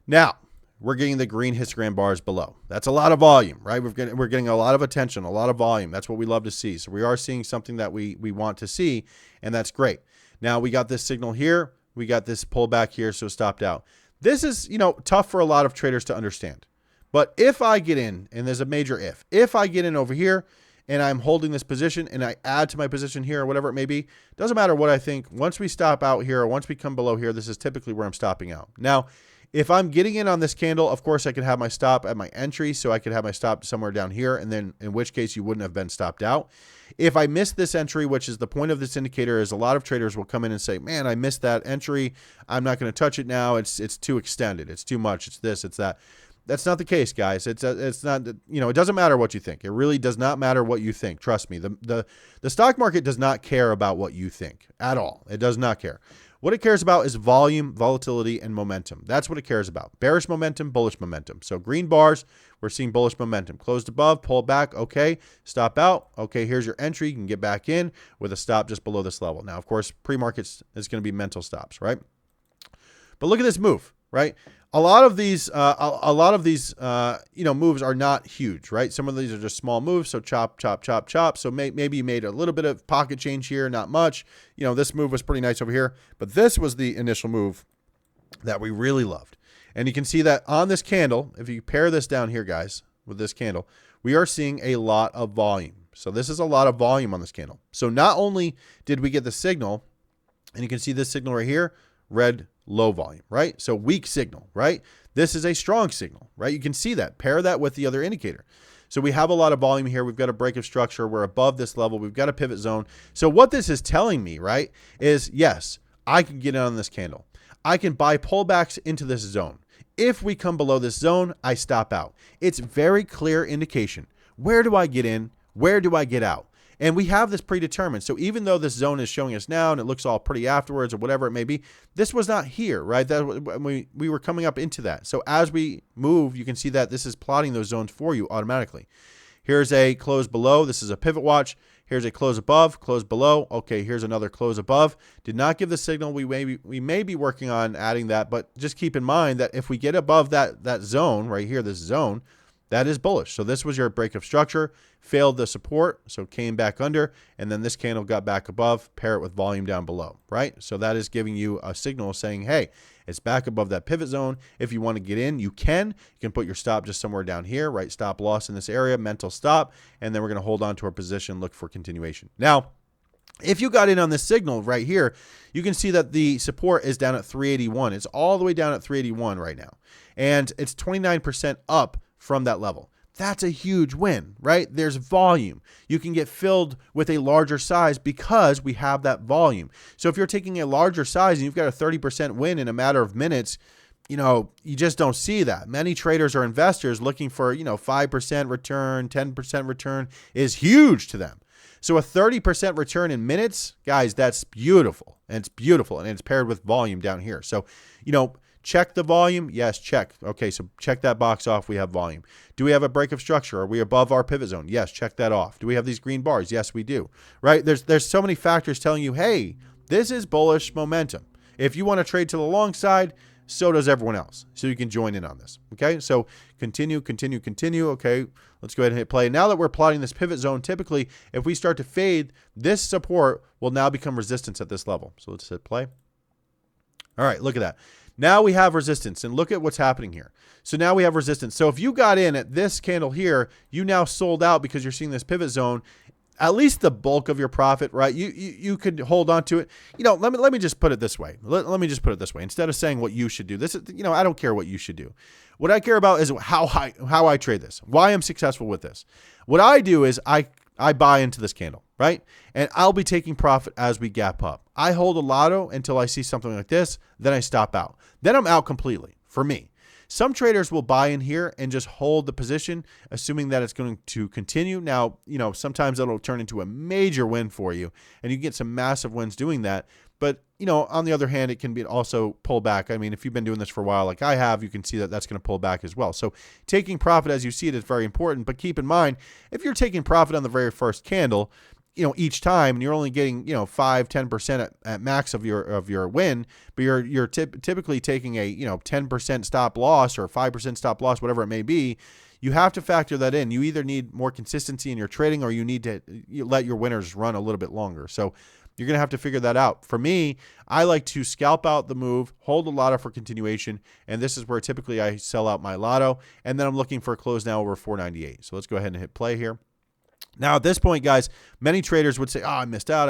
[SPEAKER 2] Now, we're getting the green histogram bars below. That's a lot of volume, right? We're getting a lot of attention, a lot of volume. That's what we love to see. So we are seeing something that we want to see, and that's great. Now, we got this signal here. We got this pullback here, so it stopped out. This is, tough for a lot of traders to understand. But if I get in, and there's a major if I get in over here, and I'm holding this position and I add to my position here or whatever it may be, doesn't matter what I think. Once we stop out here or once we come below here, this is typically where I'm stopping out. Now, if I'm getting in on this candle, of course, I could have my stop at my entry. So I could have my stop somewhere down here, and then in which case you wouldn't have been stopped out. If I miss this entry, which is the point of this indicator, is a lot of traders will come in and say, man, I missed that entry. I'm not going to touch it now. It's too extended. It's too much. It's this, it's that. That's not the case, guys. It's not, it doesn't matter what you think. It really does not matter what you think. Trust me. The stock market does not care about what you think at all. It does not care. What it cares about is volume, volatility, and momentum. That's what it cares about. Bearish momentum, bullish momentum. So green bars, we're seeing bullish momentum. Closed above, pull back, okay. Stop out, okay, here's your entry. You can get back in with a stop just below this level. Now, of course, pre-markets is going to be mental stops, right? But look at this move, right? A lot of these, moves are not huge, right? Some of these are just small moves. So chop, chop, chop, chop. So maybe you made a little bit of pocket change here, not much. This move was pretty nice over here, but this was the initial move that we really loved. And you can see that on this candle, if you pair this down here, guys, with this candle, we are seeing a lot of volume. So this is a lot of volume on this candle. So not only did we get the signal, and you can see this signal right here, red, low volume, right? So weak signal, right? This is a strong signal, right? You can see that. Pair that with the other indicator. So we have a lot of volume here. We've got a break of structure. We're above this level. We've got a pivot zone. So what this is telling me, right, is yes, I can get in on this candle. I can buy pullbacks into this zone. If we come below this zone, I stop out. It's very clear indication. Where do I get in? Where do I get out? And we have this predetermined. So even though this zone is showing us now and it looks all pretty afterwards or whatever it may be, this was not here, right? We were coming up into that. So as we move, you can see that this is plotting those zones for you automatically. Here's a close below. This is a pivot watch. Here's a close above, close below. Okay, here's another close above. Did not give the signal. We may be working on adding that, but just keep in mind that if we get above that zone right here, this zone, that is bullish. So this was your break of structure, failed the support, so came back under, and then this candle got back above, pair it with volume down below, right? So that is giving you a signal saying, hey, it's back above that pivot zone. If you want to get in, you can. You can put your stop just somewhere down here, right? Stop loss in this area, mental stop, and then we're going to hold on to our position, look for continuation. Now, if you got in on this signal right here, you can see that the support is down at 381. It's all the way down at 381 right now, and it's 29% up from that level. That's a huge win, right? There's volume. You can get filled with a larger size because we have that volume. So if you're taking a larger size and you've got a 30% win in a matter of minutes, you just don't see that. Many traders or investors looking for, 5% return, 10% return is huge to them. So a 30% return in minutes, guys, that's beautiful. And it's beautiful. And it's paired with volume down here. So, check the volume. Yes, check. Okay, so check that box off. We have volume. Do we have a break of structure? Are we above our pivot zone? Yes, check that off. Do we have these green bars? Yes, we do. Right? There's so many factors telling you, hey, this is bullish momentum. If you want to trade to the long side, so does everyone else. So you can join in on this. Okay, so continue. Okay, let's go ahead and hit play. Now that we're plotting this pivot zone, typically, if we start to fade, this support will now become resistance at this level. So let's hit play. All right, look at that. Now we have resistance, and look at what's happening here. So now we have resistance. So if you got in at this candle here, you now sold out because you're seeing this pivot zone. At least the bulk of your profit, right? You could hold on to it. Let me just put it this way. Let me just put it this way. Instead of saying what you should do, this is, I don't care what you should do. What I care about is how I trade this, why I'm successful with this. What I do is I buy into this candle, right? And I'll be taking profit as we gap up. I hold a lotto until I see something like this, then I stop out. Then I'm out completely for me. Some traders will buy in here and just hold the position, assuming that it's going to continue. Now, sometimes that'll turn into a major win for you, and you get some massive wins doing that. But, on the other hand, it can be also pull back. I mean, if you've been doing this for a while like I have, you can see that that's going to pull back as well. So taking profit as you see it is very important. But keep in mind, if you're taking profit on the very first candle, each time, and you're only getting, 5-10% at max of your win, but you're typically taking a, 10% stop loss or 5% stop loss, whatever it may be, you have to factor that in. You either need more consistency in your trading, or you need to let your winners run a little bit longer. So you're going to have to figure that out. For me, I like to scalp out the move, hold a lotto for continuation, and this is where typically I sell out my lotto, and then I'm looking for a close now over 498. So let's go ahead and hit play here. Now, at this point, guys, many traders would say, I missed out,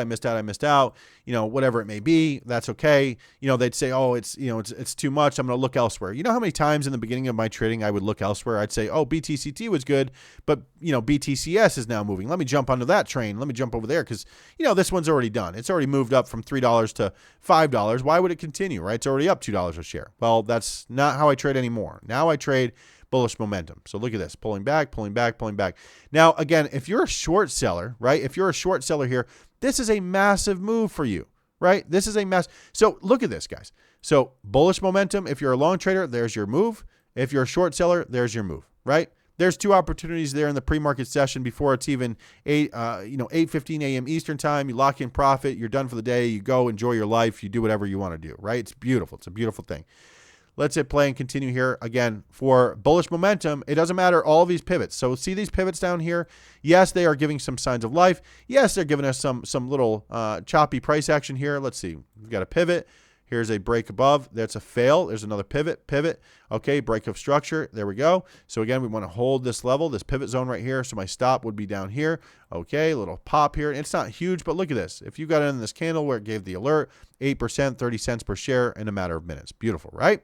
[SPEAKER 2] whatever it may be. That's okay. They'd say, it's too much. I'm going to look elsewhere. You know how many times in the beginning of my trading I would look elsewhere? I'd say, BTCT was good, but, BTCS is now moving. Let me jump onto that train. Let me jump over there because, this one's already done. It's already moved up from $3 to $5. Why would it continue, right? It's already up $2 a share. Well, that's not how I trade anymore. Now I trade bullish momentum. So look at this, pulling back. Now, again, if you're a short seller, right? If you're a short seller here, this is a massive move for you, right? This is a mess. So look at this, guys. So bullish momentum, if you're a long trader, there's your move. If you're a short seller, there's your move, right? There's two opportunities there in the pre-market session before it's even 8:15 a.m. Eastern time. You lock in profit. You're done for the day. You go enjoy your life. You do whatever you want to do, right? It's beautiful. It's a beautiful thing. Let's hit play and continue here. Again, for bullish momentum, it doesn't matter all of these pivots. So see these pivots down here? Yes, they are giving some signs of life. Yes, they're giving us some little choppy price action here. Let's see. We've got a pivot. Here's a break above. That's a fail. There's another pivot. Okay, break of structure. There we go. So again, we want to hold this level, this pivot zone right here. So my stop would be down here. Okay, little pop here. It's not huge, but look at this. If you got in this candle where it gave the alert, 8%, 30 cents per share in a matter of minutes. Beautiful, right?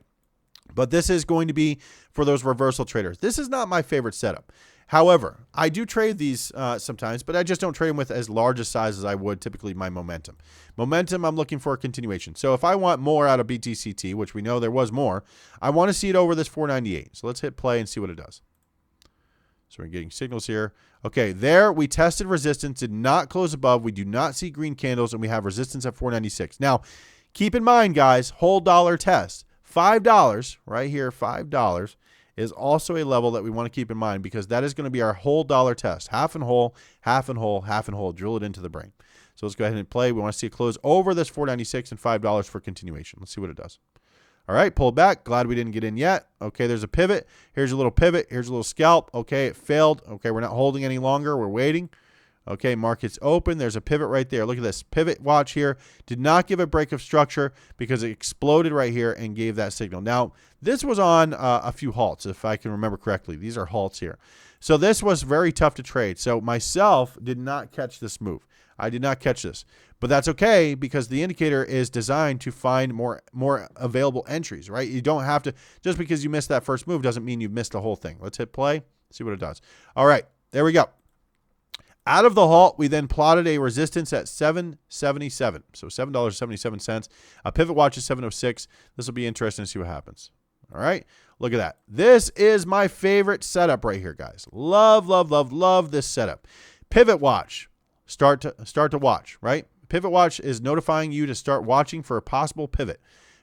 [SPEAKER 2] But this is going to be for those reversal traders. This is not my favorite setup. However, I do trade these sometimes, but I just don't trade them with as large a size as I would typically my momentum. Momentum, I'm looking for a continuation. So if I want more out of BTCT, which we know there was more, I want to see it over this 498. So let's hit play and see what it does. So we're getting signals here. Okay, there we tested resistance, did not close above. We do not see green candles, and we have resistance at 496. Now, keep in mind, guys, whole dollar test. $5 right here, $5 is also a level that we want to keep in mind because that is going to be our whole dollar test. Half and whole, half and whole, half and whole. Drill it into the brain. So let's go ahead and play. We want to see it close over this 496 and $5 for continuation. Let's see what it does. All right, pull back. Glad we didn't get in yet. Okay, there's a pivot. Here's a little pivot. Here's a little scalp. Okay, it failed. Okay, we're not holding any longer. We're waiting. Okay, market's open. There's a pivot right there. Look at this. Pivot watch here. Did not give a break of structure because it exploded right here and gave that signal. Now, this was on a few halts, if I can remember correctly. These are halts here. So this was very tough to trade. So myself did not catch this move. I did not catch this. But that's okay because the indicator is designed to find more available entries, right? You don't have to, just because you missed that first move doesn't mean you've missed the whole thing. Let's hit play. See what it does. All right, there we go. Out of the halt, we then plotted a resistance at $7.77. So $7.77. A pivot watch is $7.06. This will be interesting to see what happens. All right, look at that. This is my favorite setup right here, guys. Love, love, love, love this setup. Pivot watch. Start to watch, right? Pivot watch is notifying you to start watching for a possible pivot.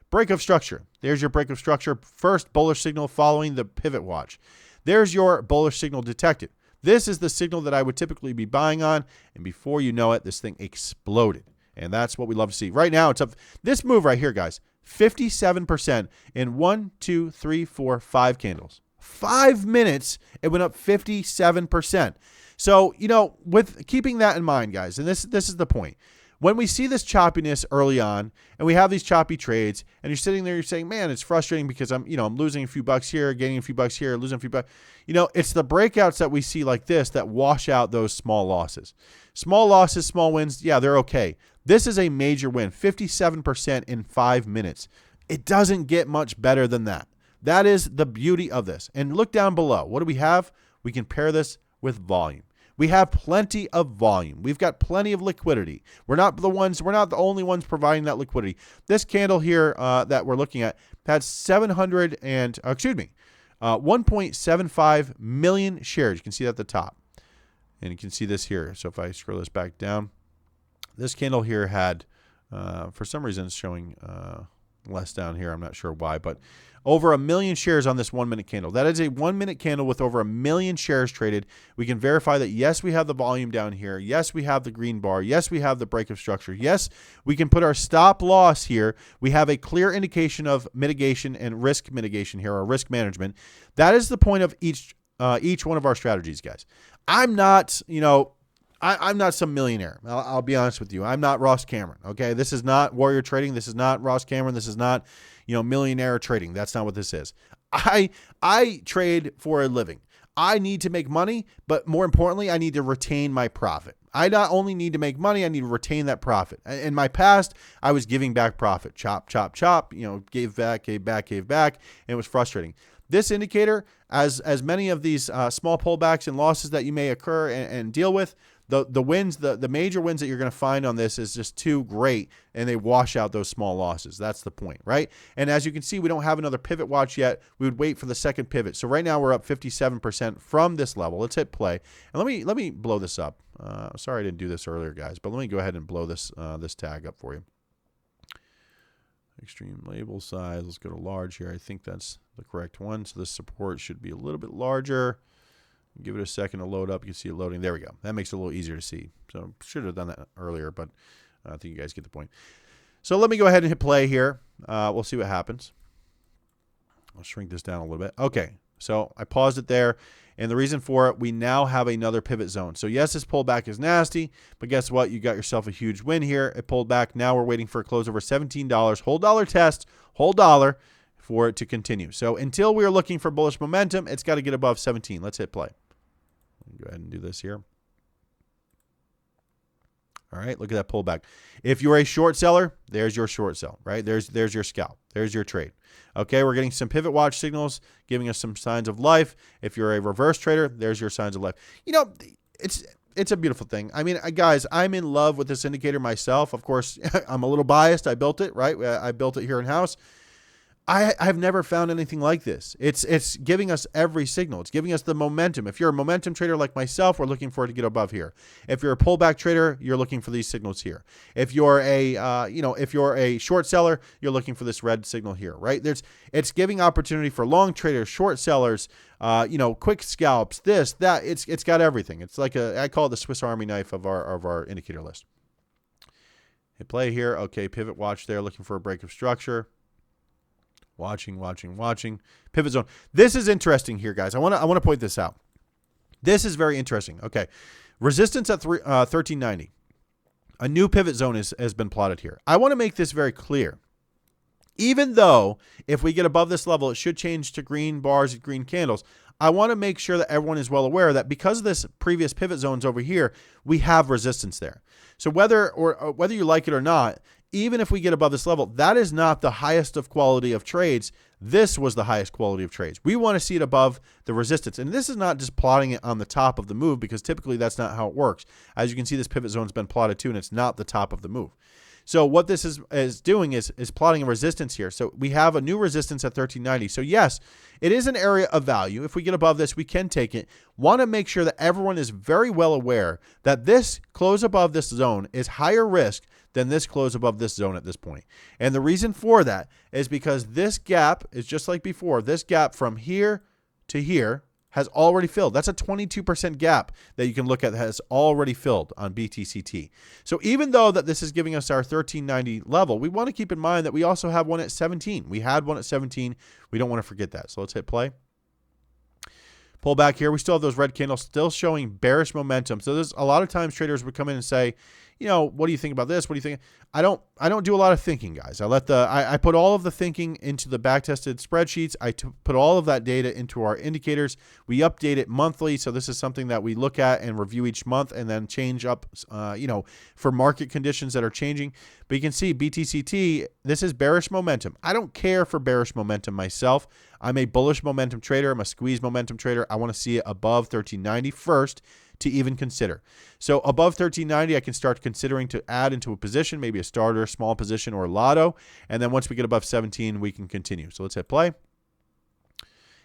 [SPEAKER 2] Break of structure. There's your break of structure. First bullish signal following the pivot watch. There's your bullish signal detected. This is the signal that I would typically be buying on, and before you know it, this thing exploded. And that's what we love to see. Right now, it's up. This move right here, guys, 57% in 1, 2, 3, 4, 5 candles. 5 minutes, it went up 57%. So, you know, with keeping that in mind, guys, and this is the point. When we see this choppiness early on and we have these choppy trades and you're sitting there, you're saying, man, it's frustrating because I'm losing a few bucks here, gaining a few bucks here, losing a few bucks. You know, it's the breakouts that we see like this that wash out those small losses. Small losses, small wins, yeah, they're okay. This is a major win, 57% in 5 minutes. It doesn't get much better than that. That is the beauty of this. And look down below. What do we have? We can pair this with volume. We have plenty of volume. We've got plenty of liquidity. We're not the only ones providing that liquidity. This candle here that we're looking at had 1.75 million shares. You can see that at the top. And you can see this here. So if I scroll this back down, this candle here had, for some reason it's showing less down here. I'm not sure why, but over 1 million shares on this 1 minute candle. That is a 1 minute candle with over 1 million shares traded. We can verify that, yes, we have the volume down here. Yes, we have the green bar. Yes, we have the break of structure. Yes, we can put our stop loss here. We have a clear indication of mitigation and risk mitigation here, or risk management. That is the point of each one of our strategies, guys. I'm not, I'm not some millionaire. I'll be honest with you. I'm not Ross Cameron. Okay, this is not warrior trading. This is not Ross Cameron. This is not, millionaire trading. That's not what this is. I trade for a living. I need to make money, but more importantly, I need to retain my profit. I not only need to make money, I need to retain that profit. In my past, I was giving back profit. Chop, chop, chop. Gave back, and it was frustrating. This indicator, as many of these small pullbacks and losses that you may occur and deal with, the wins, the major wins that you're going to find on this is just too great, and they wash out those small losses. That's the point, right? And as you can see, we don't have another pivot watch yet. We would wait for the second pivot. So right now we're up 57% from this level. Let's hit play, and let me blow this up. Sorry I didn't do this earlier, guys, but let me go ahead and blow this this tag up for you. Extreme label size. Let's go to large here. I think that's the correct one. So this support should be a little bit larger. Give it a second to load up. You can see it loading. There we go. That makes it a little easier to see. So should have done that earlier, but I think you guys get the point. So let me go ahead and hit play here. We'll see what happens. I'll shrink this down a little bit. Okay, so I paused it there. And the reason for it, we now have another pivot zone. So yes, this pullback is nasty, but guess what? You got yourself a huge win here. It pulled back. Now we're waiting for a close over $17. Whole dollar test, whole dollar for it to continue. So until we're looking for bullish momentum, it's got to get above 17. Let's hit play. Go ahead and do this here. All right, look at that pullback. If you're a short seller, there's your short sell, right? There's your scalp. There's your trade. Okay, we're getting some pivot watch signals, giving us some signs of life. If you're a reverse trader, there's your signs of life. It's a beautiful thing. I mean, guys, I'm in love with this indicator myself. Of course, I'm a little biased. I built it, right? I built it here in-house. I've never found anything like this. It's giving us every signal. It's giving us the momentum. If you're a momentum trader like myself, we're looking for it to get above here. If you're a pullback trader, you're looking for these signals here. If you're a short seller, you're looking for this red signal here, right? It's giving opportunity for long traders, short sellers, quick scalps, this, that. It's got everything. It's like I call it the Swiss Army knife of our indicator list. Hit play here. Okay, pivot watch there, looking for a break of structure. Watching. Pivot zone. This is interesting here, guys. I want to point this out. This is very interesting. Okay. Resistance at 1390. A new pivot zone has been plotted here. I want to make this very clear. Even though if we get above this level, it should change to green bars, green candles, I want to make sure that everyone is well aware that because of this previous pivot zones over here, we have resistance there. So whether you like it or not, even if we get above this level, that is not the highest of quality of trades. This was the highest quality of trades. We want to see it above the resistance. And this is not just plotting it on the top of the move, because typically that's not how it works. As you can see, this pivot zone has been plotted too, and it's not the top of the move. So what this is doing is plotting a resistance here. So we have a new resistance at 1390. So yes, it is an area of value. If we get above this, we can take it. Want to make sure that everyone is very well aware that this close above this zone is higher risk than this close above this zone at this point. And the reason for that is because this gap is just like before. This gap from here to here has already filled. That's a 22% gap that you can look at that has already filled on BTCT. So even though that this is giving us our 1390 level, we want to keep in mind that we also have one at 17. We had one at 17. We don't want to forget that. So let's hit play. Pull back here. We still have those red candles still showing bearish momentum. So there's a lot of times traders would come in and say, you know, what do you think about this? What do you think? I don't do a lot of thinking, guys. I put all of the thinking into the backtested spreadsheets. I put all of that data into our indicators. We update it monthly. So this is something that we look at and review each month and then change up, for market conditions that are changing. But you can see BTCT, this is bearish momentum. I don't care for bearish momentum myself. I'm a bullish momentum trader. I'm a squeeze momentum trader. I want to see it above 1390 first to even consider. So above 1390, I can start considering to add into a position, maybe a starter, small position, or a lotto. And then once we get above 17, we can continue. So let's hit play.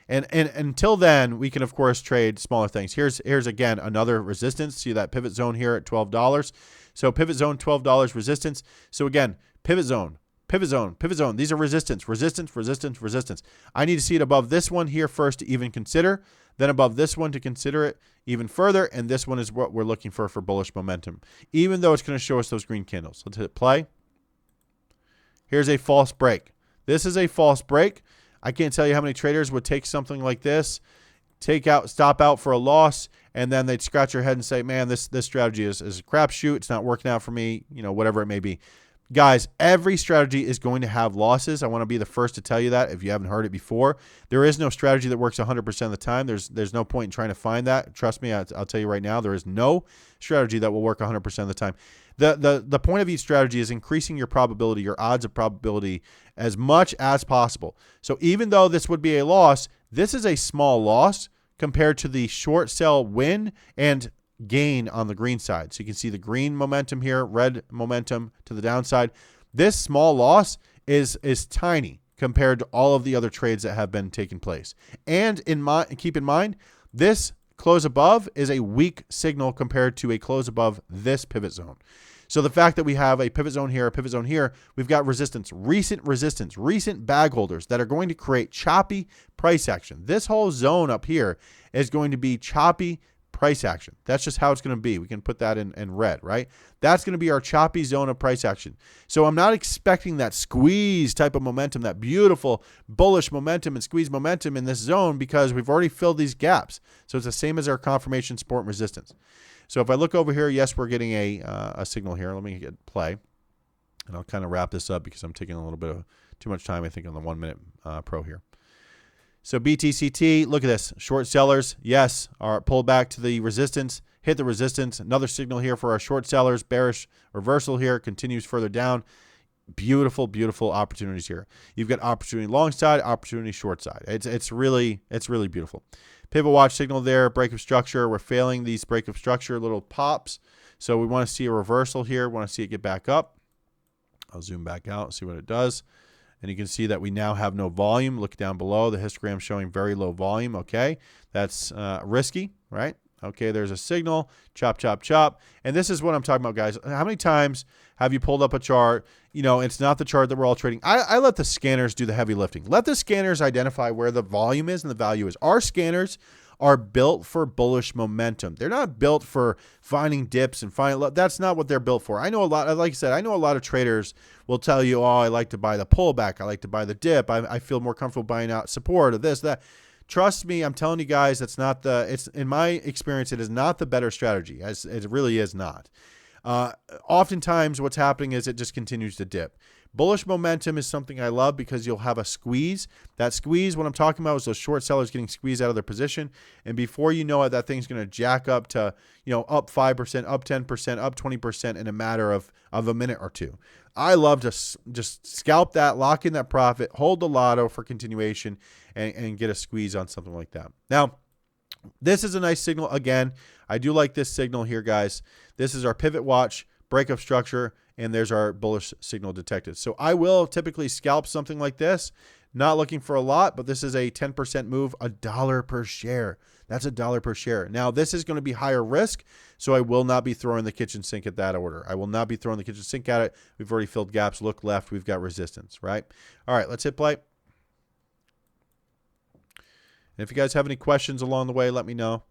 [SPEAKER 2] And until then, we can, of course, trade smaller things. Here's again, another resistance. See that pivot zone here at $12. So pivot zone, $12 resistance. So again, pivot zone, pivot zone, pivot zone. These are resistance, resistance, resistance, resistance. I need to see it above this one here first to even consider, then above this one to consider it even further, and this one is what we're looking for bullish momentum, even though it's going to show us those green candles. Let's hit play. Here's a false break. This is a false break. I can't tell you how many traders would take something like this, stop out for a loss, and then they'd scratch their head and say, man, this strategy is a crapshoot. It's not working out for me, whatever it may be. Guys, every strategy is going to have losses. I want to be the first to tell you that if you haven't heard it before. There is no strategy that works 100% of the time. There's no point in trying to find that. Trust me, I'll tell you right now, there is no strategy that will work 100% of the time. The point of each strategy is increasing your probability, your odds of probability as much as possible. So even though this would be a loss, this is a small loss compared to the short sell win and gain on the green side. So you can see the green momentum here, red momentum to the downside. This small loss is tiny compared to all of the other trades that have been taking place. And keep in mind, this close above is a weak signal compared to a close above this pivot zone. So the fact that we have a pivot zone here, a pivot zone here, we've got resistance, recent bag holders that are going to create choppy price action. This whole zone up here is going to be choppy price action. That's just how it's going to be. We can put that in red, right? That's going to be our choppy zone of price action. So I'm not expecting that squeeze type of momentum, that beautiful bullish momentum and squeeze momentum in this zone, because we've already filled these gaps. So it's the same as our confirmation, support, and resistance. So if I look over here, yes, we're getting a signal here. Let me hit play, and I'll kind of wrap this up because I'm taking a little bit of too much time, I think, on the 1 minute pro here. So BTCT, look at this. Short sellers, yes, are pulled back to the resistance, hit the resistance. Another signal here for our short sellers. Bearish reversal here, continues further down. Beautiful, beautiful opportunities here. You've got opportunity long side, opportunity short side. It's really beautiful. Pivot watch signal there, break of structure. We're failing these break of structure little pops. So we want to see a reversal here. We want to see it get back up. I'll zoom back out, see what it does. And you can see that we now have no volume. Look down below, the histogram showing very low volume. Okay, that's risky, right? Okay, there's a signal, chop, chop, chop. And this is what I'm talking about, guys. How many times have you pulled up a chart? It's not the chart that we're all trading. I let the scanners do the heavy lifting. Let the scanners identify where the volume is and the value is. Our scanners are built for bullish momentum. They're not built for finding dips and finding. That's not what they're built for. I know a lot. Like I said, I know a lot of traders will tell you, oh, I like to buy the pullback. I like to buy the dip. I feel more comfortable buying out support or this, that. Trust me, I'm telling you guys, it's in my experience, it is not the better strategy, as it really is not. Oftentimes what's happening is it just continues to dip. Bullish momentum is something I love because you'll have a squeeze. That squeeze, what I'm talking about, is those short sellers getting squeezed out of their position. And before you know it, that thing's going to jack up to, up 5%, up 10%, up 20% in a matter of a minute or two. I love to just scalp that, lock in that profit, hold the lotto for continuation, and get a squeeze on something like that. Now, this is a nice signal. Again, I do like this signal here, guys. This is our pivot watch, breakup structure, and there's our bullish signal detected. So I will typically scalp something like this. Not looking for a lot, but this is a 10% move, $1 per share. That's $1 per share. Now, this is going to be higher risk, so I will not be throwing the kitchen sink at that order. I will not be throwing the kitchen sink at it. We've already filled gaps. Look left. We've got resistance, right? All right, let's hit play. And if you guys have any questions along the way, let me know.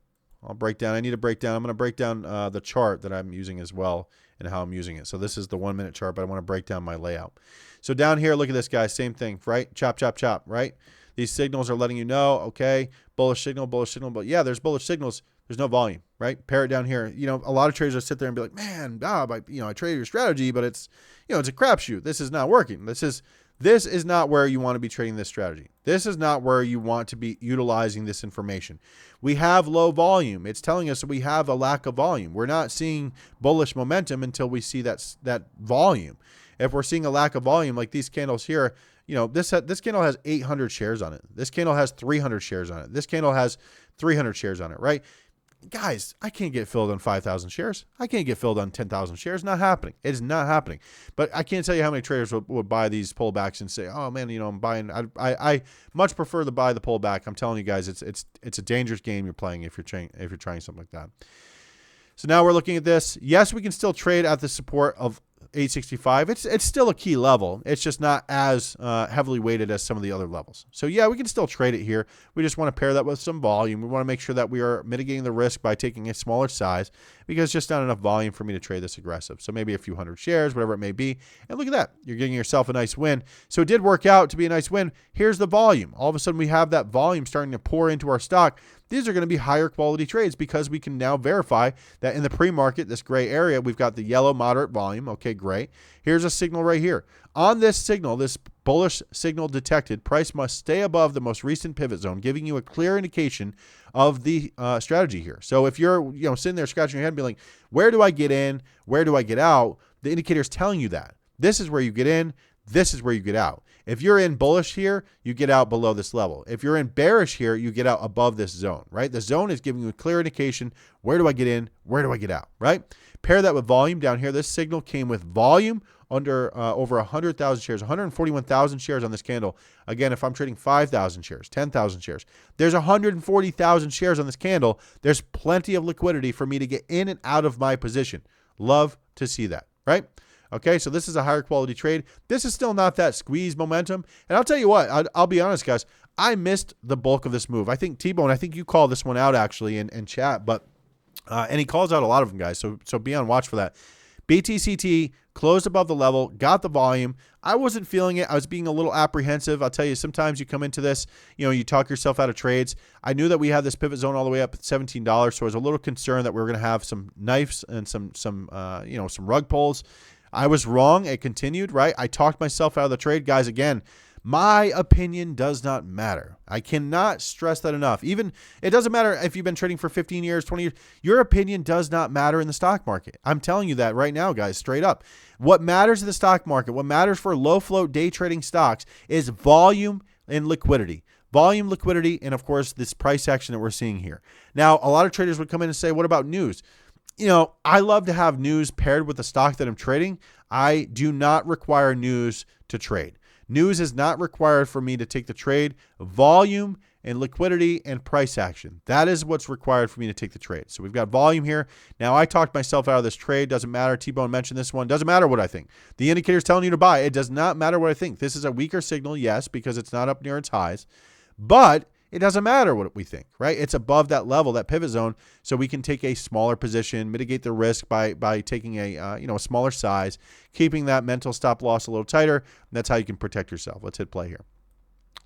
[SPEAKER 2] I'll break down. I need a breakdown. I'm going to break down the chart that I'm using as well and how I'm using it. So this is the 1 minute chart, but I want to break down my layout. So down here, look at this, guys. Same thing, right? Chop, chop, chop, right? These signals are letting you know, okay, bullish signal, but yeah, there's bullish signals. There's no volume, right? Pair it down here. A lot of traders will sit there and be like, man, Bob, I traded your strategy, but it's a crapshoot. This is not working. This is not where you want to be trading this strategy. This is not where you want to be utilizing this information. We have low volume. It's telling us that we have a lack of volume. We're not seeing bullish momentum until we see that volume. If we're seeing a lack of volume, like these candles here, this candle has 800 shares on it. This candle has 300 shares on it. This candle has 300 shares on it, right? Guys, I can't get filled on 5,000 shares. I can't get filled on 10,000 shares. Not happening. It is not happening. But I can't tell you how many traders would buy these pullbacks and say, oh man, I'm buying. I much prefer to buy the pullback. I'm telling you guys, it's a dangerous game you're playing if you're trying something like that. So now we're looking at this. Yes, we can still trade at the support of 865. It's still a key level. It's just not as heavily weighted as some of the other levels. So yeah, we can still trade it here. We just want to pair that with some volume. We want to make sure that we are mitigating the risk by taking a smaller size because just not enough volume for me to trade this aggressive. So maybe a few hundred shares, whatever it may be. And look at that. You're getting yourself a nice win. So it did work out to be a nice win. Here's the volume. All of a sudden we have that volume starting to pour into our stock. These are going to be higher quality trades because we can now verify that in the pre-market, this gray area, we've got the yellow moderate volume. Okay, great. Here's a signal right here. On this signal, this bullish signal detected, price must stay above the most recent pivot zone, giving you a clear indication of the strategy here. So if you're sitting there scratching your head and being like, where do I get in? Where do I get out? The indicator is telling you that. This is where you get in. This is where you get out. If you're in bullish here, you get out below this level. If you're in bearish here, you get out above this zone, right? The zone is giving you a clear indication. Where do I get in? Where do I get out, right? Pair that with volume down here. This signal came with volume under over 100,000 shares, 141,000 shares on this candle. Again, if I'm trading 5,000 shares, 10,000 shares, there's 140,000 shares on this candle. There's plenty of liquidity for me to get in and out of my position. Love to see that, right? Okay, so this is a higher quality trade. This is still not that squeeze momentum. And I'll tell you what, I'll be honest, guys. I missed the bulk of this move. I think T-Bone, I think you called this one out actually in chat, but and he calls out a lot of them, guys. So be on watch for that. BTCT closed above the level, got the volume. I wasn't feeling it. I was being a little apprehensive. I'll tell you, sometimes you come into this, you talk yourself out of trades. I knew that we had this pivot zone all the way up at $17, so I was a little concerned that we were going to have some knives and some rug pulls. I was wrong. It continued, right? I talked myself out of the trade. Guys, again, my opinion does not matter. I cannot stress that enough. Even it doesn't matter if you've been trading for 15 years, 20 years. Your opinion does not matter in the stock market. I'm telling you that right now, guys, straight up. What matters in the stock market, what matters for low float day trading stocks is volume and liquidity. Volume, liquidity, and of course, this price action that we're seeing here. Now, a lot of traders would come in and say, what about news? I love to have news paired with the stock that I'm trading. I do not require news to trade. News is not required for me to take the trade. Volume and liquidity and price action. That is what's required for me to take the trade. So we've got volume here. Now I talked myself out of this trade. Doesn't matter. T-Bone mentioned this one. Doesn't matter what I think. The indicator is telling you to buy. It does not matter what I think. This is a weaker signal, yes, because it's not up near its highs. But it doesn't matter what we think, right? It's above that level, that pivot zone, so we can take a smaller position, mitigate the risk by taking a smaller size, keeping that mental stop loss a little tighter. That's how you can protect yourself. Let's hit play here.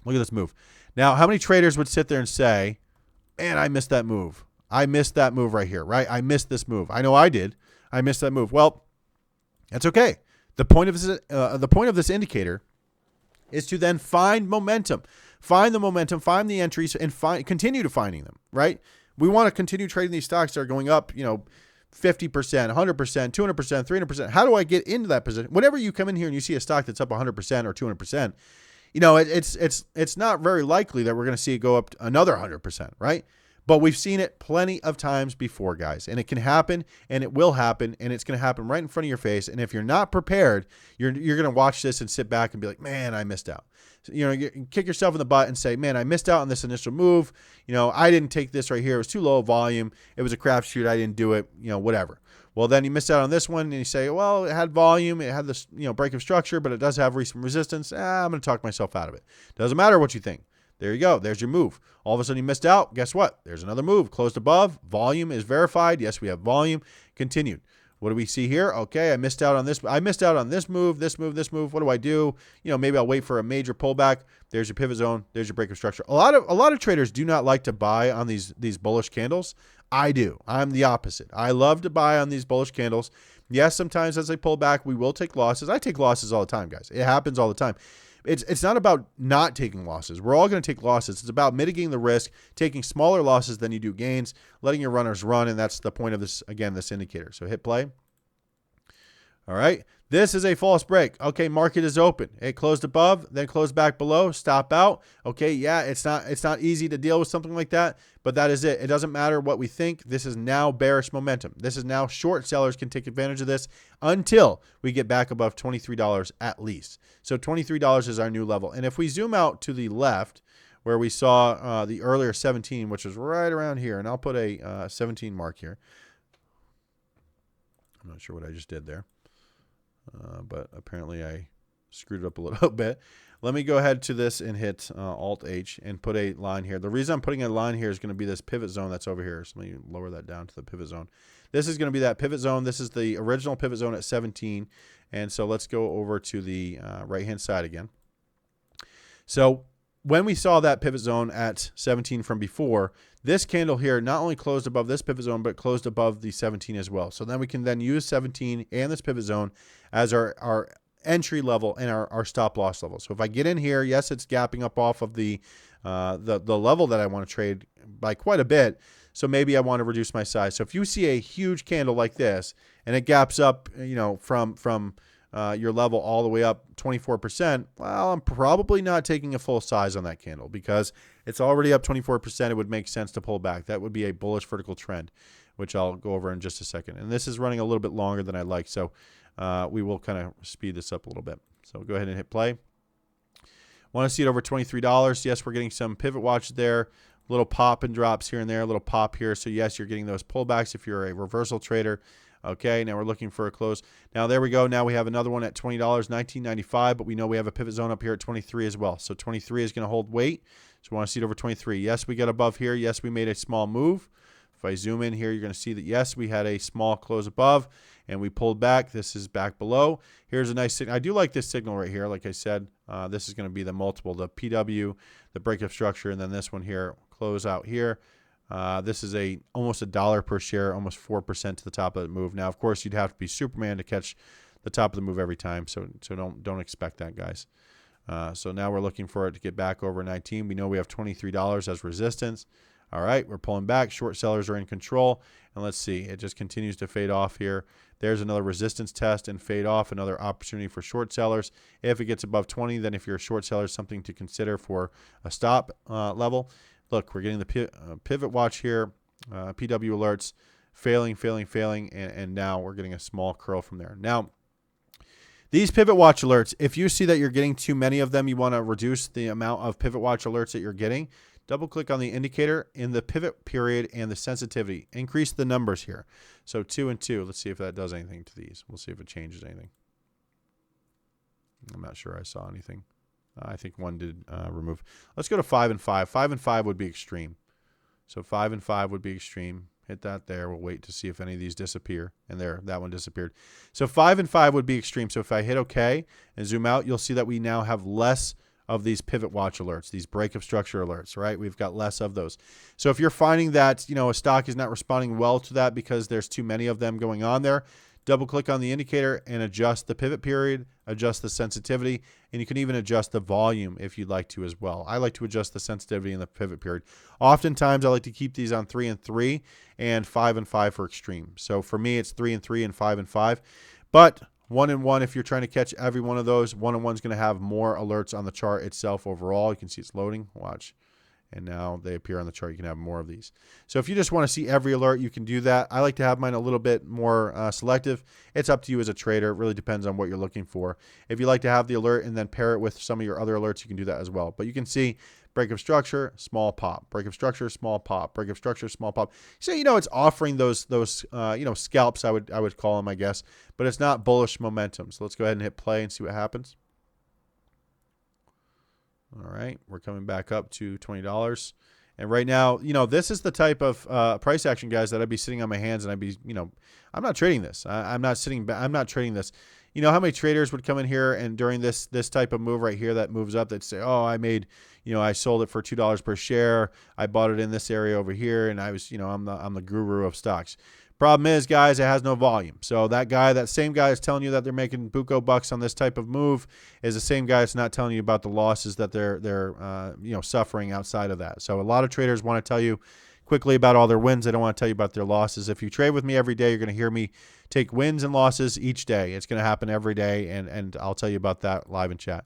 [SPEAKER 2] Look at this move. Now, how many traders would sit there and say, man, I missed that move. I missed that move right here, right? I missed this move. I know I did. I missed that move. Well, that's okay. The point of this indicator is to then find momentum, find the entries, and continue to finding them, right? We want to continue trading these stocks that are going up, 50%, 100%, 200%, 300%. How do I get into that position? Whenever you come in here and you see a stock that's up 100% or 200%, it's not very likely that we're going to see it go up another 100%, right? But we've seen it plenty of times before, guys, and it can happen, and it will happen, and it's going to happen right in front of your face. And if you're not prepared, you're going to watch this and sit back and be like, man, I missed out. So, you kick yourself in the butt and say, man, I missed out on this initial move. I didn't take this right here. It was too low of volume. It was a crapshoot. I didn't do it, whatever. Well, then you missed out on this one, and you say, well, it had volume. It had this, break of structure, but it does have recent resistance. I'm going to talk myself out of it. Doesn't matter what you think. There you go. There's your move. All of a sudden you missed out. Guess what? There's another move. Closed above. Volume is verified. Yes, we have volume. Continued. What do we see here? Okay, I missed out on this. I missed out on this move, this move, this move. What do I do? Maybe I'll wait for a major pullback. There's your pivot zone. There's your break of structure. A lot of traders do not like to buy on these bullish candles. I do. I'm the opposite. I love to buy on these bullish candles. Yes, sometimes as they pull back, we will take losses. I take losses all the time, guys. It happens all the time. It's not about not taking losses. We're all going to take losses. It's about mitigating the risk, taking smaller losses than you do gains, letting your runners run, and that's the point of this indicator. So hit play. All right. This is a false break. Okay, market is open. It closed above, then closed back below, stop out. Okay, yeah, it's not easy to deal with something like that, but that is it. It doesn't matter what we think. This is now bearish momentum. This is now short sellers can take advantage of this until we get back above $23 at least. So $23 is our new level. And if we zoom out to the left where we saw the earlier 17, which is right around here, and I'll put a 17 mark here. I'm not sure what I just did there. But apparently I screwed it up a little bit. Let me go ahead to this and hit Alt-H and put a line here. The reason I'm putting a line here is going to be this pivot zone that's over here. So let me lower that down to the pivot zone. This is going to be that pivot zone. This is the original pivot zone at 17. And so let's go over to the right-hand side again. So when we saw that pivot zone at 17 from before, this candle here not only closed above this pivot zone, but closed above the 17 as well. So then we can then use 17 and this pivot zone as our entry level and our stop loss level. So if I get in here, yes, it's gapping up off of the level that I want to trade by quite a bit. So maybe I want to reduce my size. So if you see a huge candle like this and it gaps up, from your level all the way up 24%, well, I'm probably not taking a full size on that candle because it's already up 24%. It would make sense to pull back. That would be a bullish vertical trend, which I'll go over in just a second. And this is running a little bit longer than I'd like, so we will kind of speed this up a little bit. So go ahead and hit play. Want to see it over $23. Yes, we're getting some pivot watch there. Little pop and drops here and there, a little pop here. So yes, you're getting those pullbacks if you're a reversal trader. Okay, now we're looking for a close. Now there we go. Now we have another one at $20, $19.95, but we know we have a pivot zone up here at 23 as well. So 23 is going to hold weight. So we want to see it over 23. Yes, we got above here. Yes, we made a small move. If I zoom in here, you're going to see that, yes, we had a small close above, and we pulled back. This is back below. Here's a nice signal. I do like this signal right here. Like I said, this is going to be the multiple, the PW, the breakup structure, and then this one here, close out here. This is almost $1 per share, almost 4% to the top of the move. Now, of course, you'd have to be Superman to catch the top of the move every time, so don't expect that, guys. So now we're looking for it to get back over 19. We know we have $23 as resistance. All right, we're pulling back. Short sellers are in control. And let's see, it just continues to fade off here. There's another resistance test and fade off, another opportunity for short sellers. If it gets above 20, then if you're a short seller, something to consider for a stop level. Look, we're getting the pivot watch here, PW alerts, failing, and now we're getting a small curl from there. Now, these pivot watch alerts, if you see that you're getting too many of them, you want to reduce the amount of pivot watch alerts that you're getting, double-click on the indicator in the pivot period and the sensitivity. Increase the numbers here. So 2 and 2. Let's see if that does anything to these. We'll see if it changes anything. I'm not sure I saw anything. I think one did remove. Let's go to 5 and 5. 5 and 5 would be extreme. So 5 and 5 would be extreme. Hit that there. We'll wait to see if any of these disappear. And there, that one disappeared. So 5 and 5 would be extreme. So if I hit OK and zoom out, you'll see that we now have less of these pivot watch alerts, these break of structure alerts, right? We've got less of those. So if you're finding that, a stock is not responding well to that because there's too many of them going on there, double click on the indicator and adjust the pivot period, adjust the sensitivity, and you can even adjust the volume if you'd like to as well. I like to adjust the sensitivity and the pivot period. Oftentimes I like to keep these on 3 and 3 and 5 and 5 for extreme. So for me, it's 3 and 3 and 5 and 5. But 1 and 1, if you're trying to catch every one of those, 1 and 1 is going to have more alerts on the chart itself overall. You can see it's loading. Watch. And now they appear on the chart. You can have more of these. So if you just want to see every alert, you can do that. I like to have mine a little bit more selective. It's up to you as a trader. It really depends on what you're looking for. If you like to have the alert and then pair it with some of your other alerts, you can do that as well. But you can see break of structure, small pop, break of structure, small pop, break of structure, small pop. So, it's offering those scalps, I would call them, I guess, but it's not bullish momentum. So let's go ahead and hit play and see what happens. All right, we're coming back up to $20. And right now, this is the type of price action, guys, that I'd be sitting on my hands and I'd be, I'm not trading this. I'm not trading this. You know how many traders would come in here and during this type of move right here that moves up, they'd say, oh, I made, I sold it for $2 per share. I bought it in this area over here, and I was, I'm the guru of stocks. Problem is, guys, it has no volume. So that same guy is telling you that they're making buco bucks on this type of move is the same guy that's not telling you about the losses that they're suffering outside of that. So a lot of traders want to tell you quickly about all their wins. They don't want to tell you about their losses. If you trade with me every day, you're going to hear me take wins and losses each day. It's going to happen every day, and I'll tell you about that live in chat.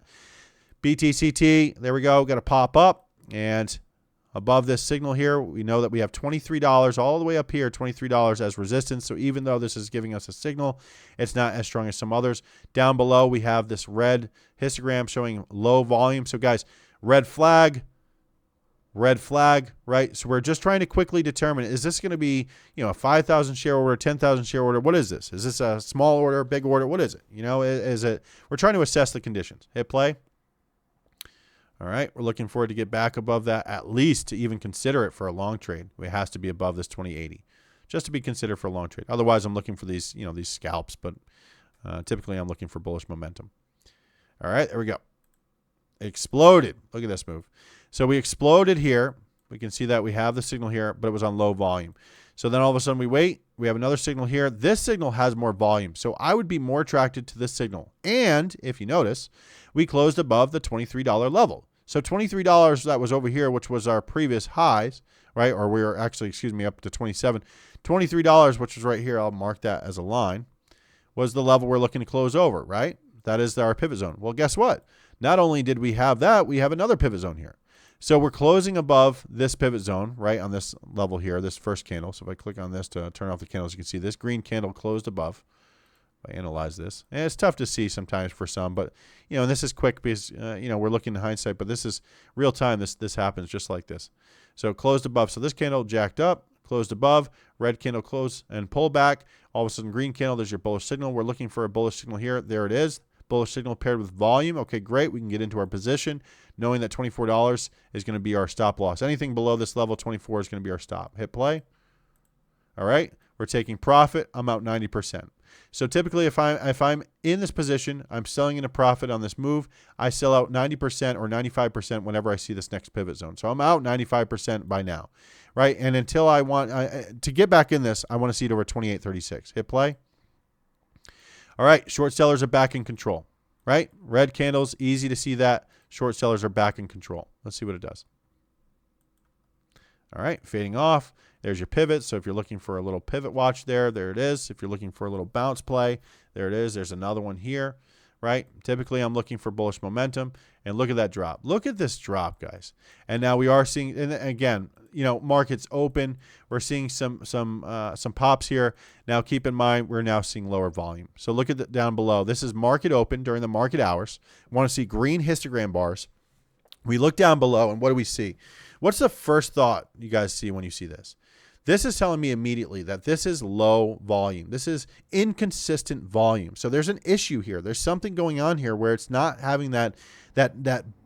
[SPEAKER 2] BTCT, there we go. Got to pop up, and above this signal here, we know that we have $23 all the way up here, $23 as resistance. So even though this is giving us a signal, it's not as strong as some others. Down below, we have this red histogram showing low volume. So guys, red flag, right? So we're just trying to quickly determine, is this going to be, a 5,000 share order, 10,000 share order? What is this? Is this a small order, big order? What is it? Is it, we're trying to assess the conditions. Hit play. All right, we're looking forward to get back above that, at least to even consider it for a long trade. It has to be above this 2080 just to be considered for a long trade. Otherwise, I'm looking for these, these scalps, but typically I'm looking for bullish momentum. All right, there we go. Exploded. Look at this move. So we exploded here. We can see that we have the signal here, but it was on low volume. So then all of a sudden we wait. We have another signal here. This signal has more volume. So I would be more attracted to this signal. And if you notice, we closed above the $23 level. So $23 that was over here, which was our previous highs, right? Or we were actually, up to 27. $23, which was right here, I'll mark that as a line, was the level we're looking to close over, right? That is our pivot zone. Well, guess what? Not only did we have that, we have another pivot zone here. So we're closing above this pivot zone, right, on this level here, this first candle. So if I click on this to turn off the candles, you can see this green candle closed above. I analyze this, and it's tough to see sometimes for some, but and this is quick because we're looking in hindsight, but this is real time. This happens just like this. So closed above. So this candle jacked up, closed above, red candle close and pull back. All of a sudden, green candle. There's your bullish signal. We're looking for a bullish signal here. There it is. Bullish signal paired with volume. Okay, great. We can get into our position, knowing that $24 is going to be our stop loss. Anything below this level, 24 is going to be our stop. Hit play. All right, we're taking profit. I'm out 90%. So typically, if I'm in this position, I'm selling in a profit on this move. I sell out 90% or 95% whenever I see this next pivot zone. So I'm out 95% by now, right? And until I want to get back in this, I want to see it over 28.36. Hit play. All right, short sellers are back in control, right? Red candles, easy to see that. Short sellers are back in control. Let's see what it does. All right, fading off. There's your pivot. So if you're looking for a little pivot watch there it is. If you're looking for a little bounce play, there it is. There's another one here, right? Typically, I'm looking for bullish momentum. And look at that drop. Look at this drop, guys. And now we are seeing, and again, market's open. We're seeing some pops here. Now, keep in mind, we're now seeing lower volume. So look at the down below. This is market open during the market hours. Want to see green histogram bars. We look down below, and what do we see? What's the first thought you guys see when you see this? This is telling me immediately that this is low volume. This is inconsistent volume. So there's an issue here. There's something going on here where it's not having that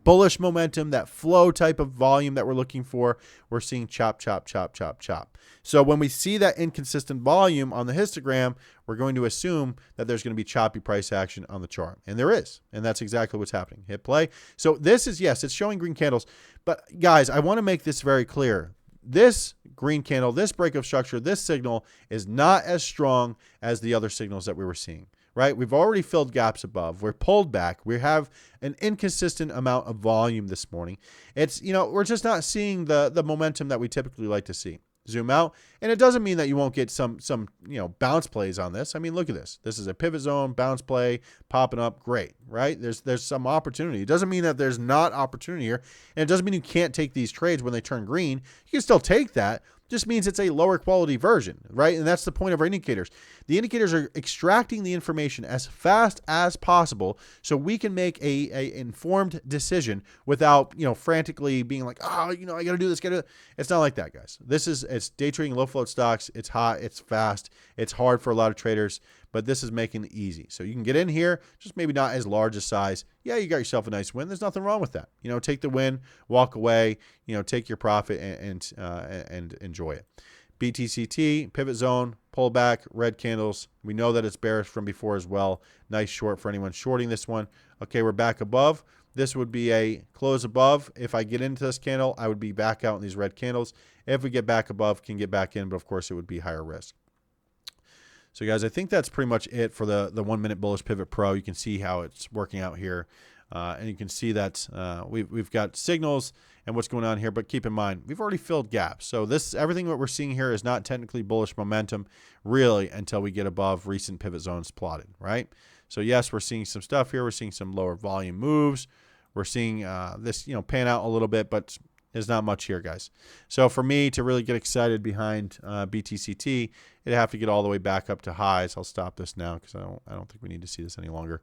[SPEAKER 2] bullish momentum, that flow type of volume that we're looking for. We're seeing chop, chop, chop, chop, chop. So when we see that inconsistent volume on the histogram, we're going to assume that there's going to be choppy price action on the chart. And there is. And that's exactly what's happening. Hit play. So this is, yes, it's showing green candles. But guys, I want to make this very clear. this green candle, this breakup structure, this signal is not as strong as the other signals that we were seeing, right? We've already filled gaps above. We're pulled back. We have an inconsistent amount of volume this morning. It's, we're just not seeing the momentum that we typically like to see. Zoom out, and it doesn't mean that you won't get some bounce plays on this. I mean, look at this. This is a pivot zone bounce play popping up. Great, right? There's some opportunity. It doesn't mean that there's not opportunity here, and it doesn't mean you can't take these trades when they turn green. You can still take that. Just means it's a lower quality version, right? And that's the point of our indicators. The indicators are extracting the information as fast as possible so we can make a informed decision without, frantically being like, I got to do this, It's not like that, guys. It's day trading low float stocks. It's hot, it's fast, it's hard for a lot of traders, but this is making it easy. So you can get in here, just maybe not as large a size. Yeah, you got yourself a nice win. There's nothing wrong with that. Take the win, walk away, take your profit and enjoy it. BTCT, pivot zone, pullback, red candles. We know that it's bearish from before as well. Nice short for anyone shorting this one. Okay, we're back above. This would be a close above. If I get into this candle, I would be back out in these red candles. If we get back above, can get back in, but of course it would be higher risk. So guys, I think that's pretty much it for the 1 minute bullish pivot pro. You can see how it's working out here. And you can see that we've got signals and what's going on here, but keep in mind, we've already filled gaps. So everything that we're seeing here is not technically bullish momentum really until we get above recent pivot zones plotted, right? So yes, we're seeing some stuff here. We're seeing some lower volume moves. We're seeing this, pan out a little bit, but there's not much here, guys. So for me to really get excited behind BTCT, it'd have to get all the way back up to highs. I'll stop this now because I don't think we need to see this any longer.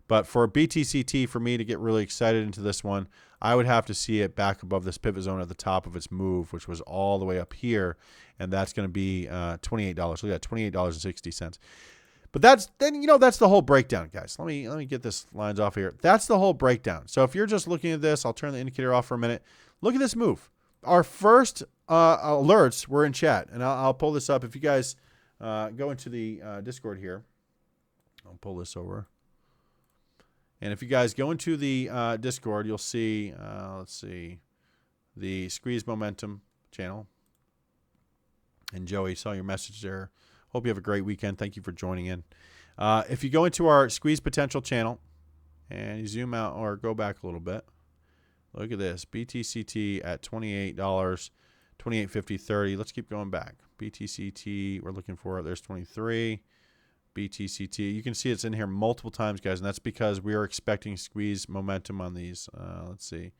[SPEAKER 2] But for BTCT, for me to get really excited into this one, I would have to see it back above this pivot zone at the top of its move, which was all the way up here, and that's going to be $28. Look at that, $28.60. But that's the whole breakdown, guys. Let me get this lines off here. That's the whole breakdown. So if you're just looking at this, I'll turn the indicator off for a minute. Look at this move. Our first alerts were in chat, and I'll pull this up. If you guys go into the Discord here, I'll pull this over. And if you guys go into the Discord, you'll see, let's see, the Squeeze Momentum channel. And Joey, saw your message there. Hope you have a great weekend. Thank you for joining in. If you go into our Squeeze Potential channel and you zoom out or go back a little bit, look at this. BTCT at $28, 28.50.30. Let's keep going back. BTCT, we're looking for it. There's 23. BTCT. You can see it's in here multiple times, guys, and that's because we are expecting squeeze momentum on these. Let's see.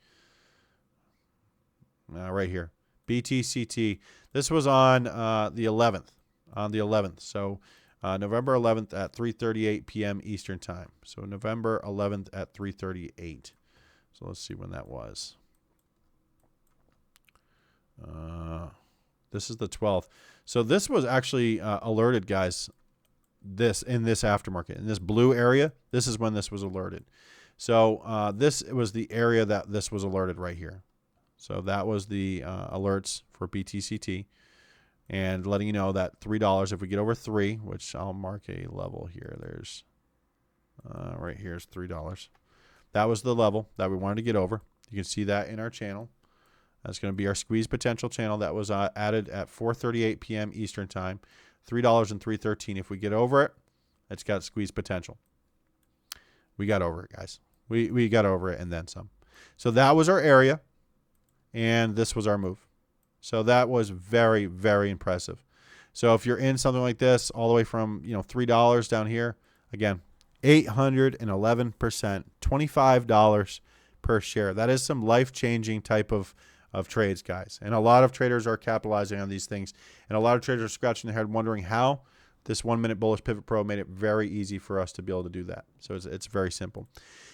[SPEAKER 2] Right here. BTCT. This was on the 11th. On the 11th. So November 11th at 3:38 p.m. Eastern Time. So November 11th at 3:38. So let's see when that was. This is the 12th. So this was actually alerted, guys. In this aftermarket, in this blue area, this is when this was alerted. So this was the area that this was alerted right here. So that was the alerts for BTCT, and letting you know that $3, if we get over 3, which I'll mark a level here. There's right here is $3. That was the level that we wanted to get over. You can see that in our channel. That's going to be our Squeeze Potential channel that was added at 4:38 p.m. Eastern Time. $3 and $3.13. If we get over it, it's got squeeze potential. We got over it, guys. We got over it and then some. So that was our area, and this was our move. So that was very, very impressive. So if you're in something like this, all the way from $3 down here, again, 811%, $25 per share. That is some life-changing type of trades, guys. And a lot of traders are capitalizing on these things. And a lot of traders are scratching their head wondering how this 1 minute bullish pivot pro made it very easy for us to be able to do that. So it's very simple.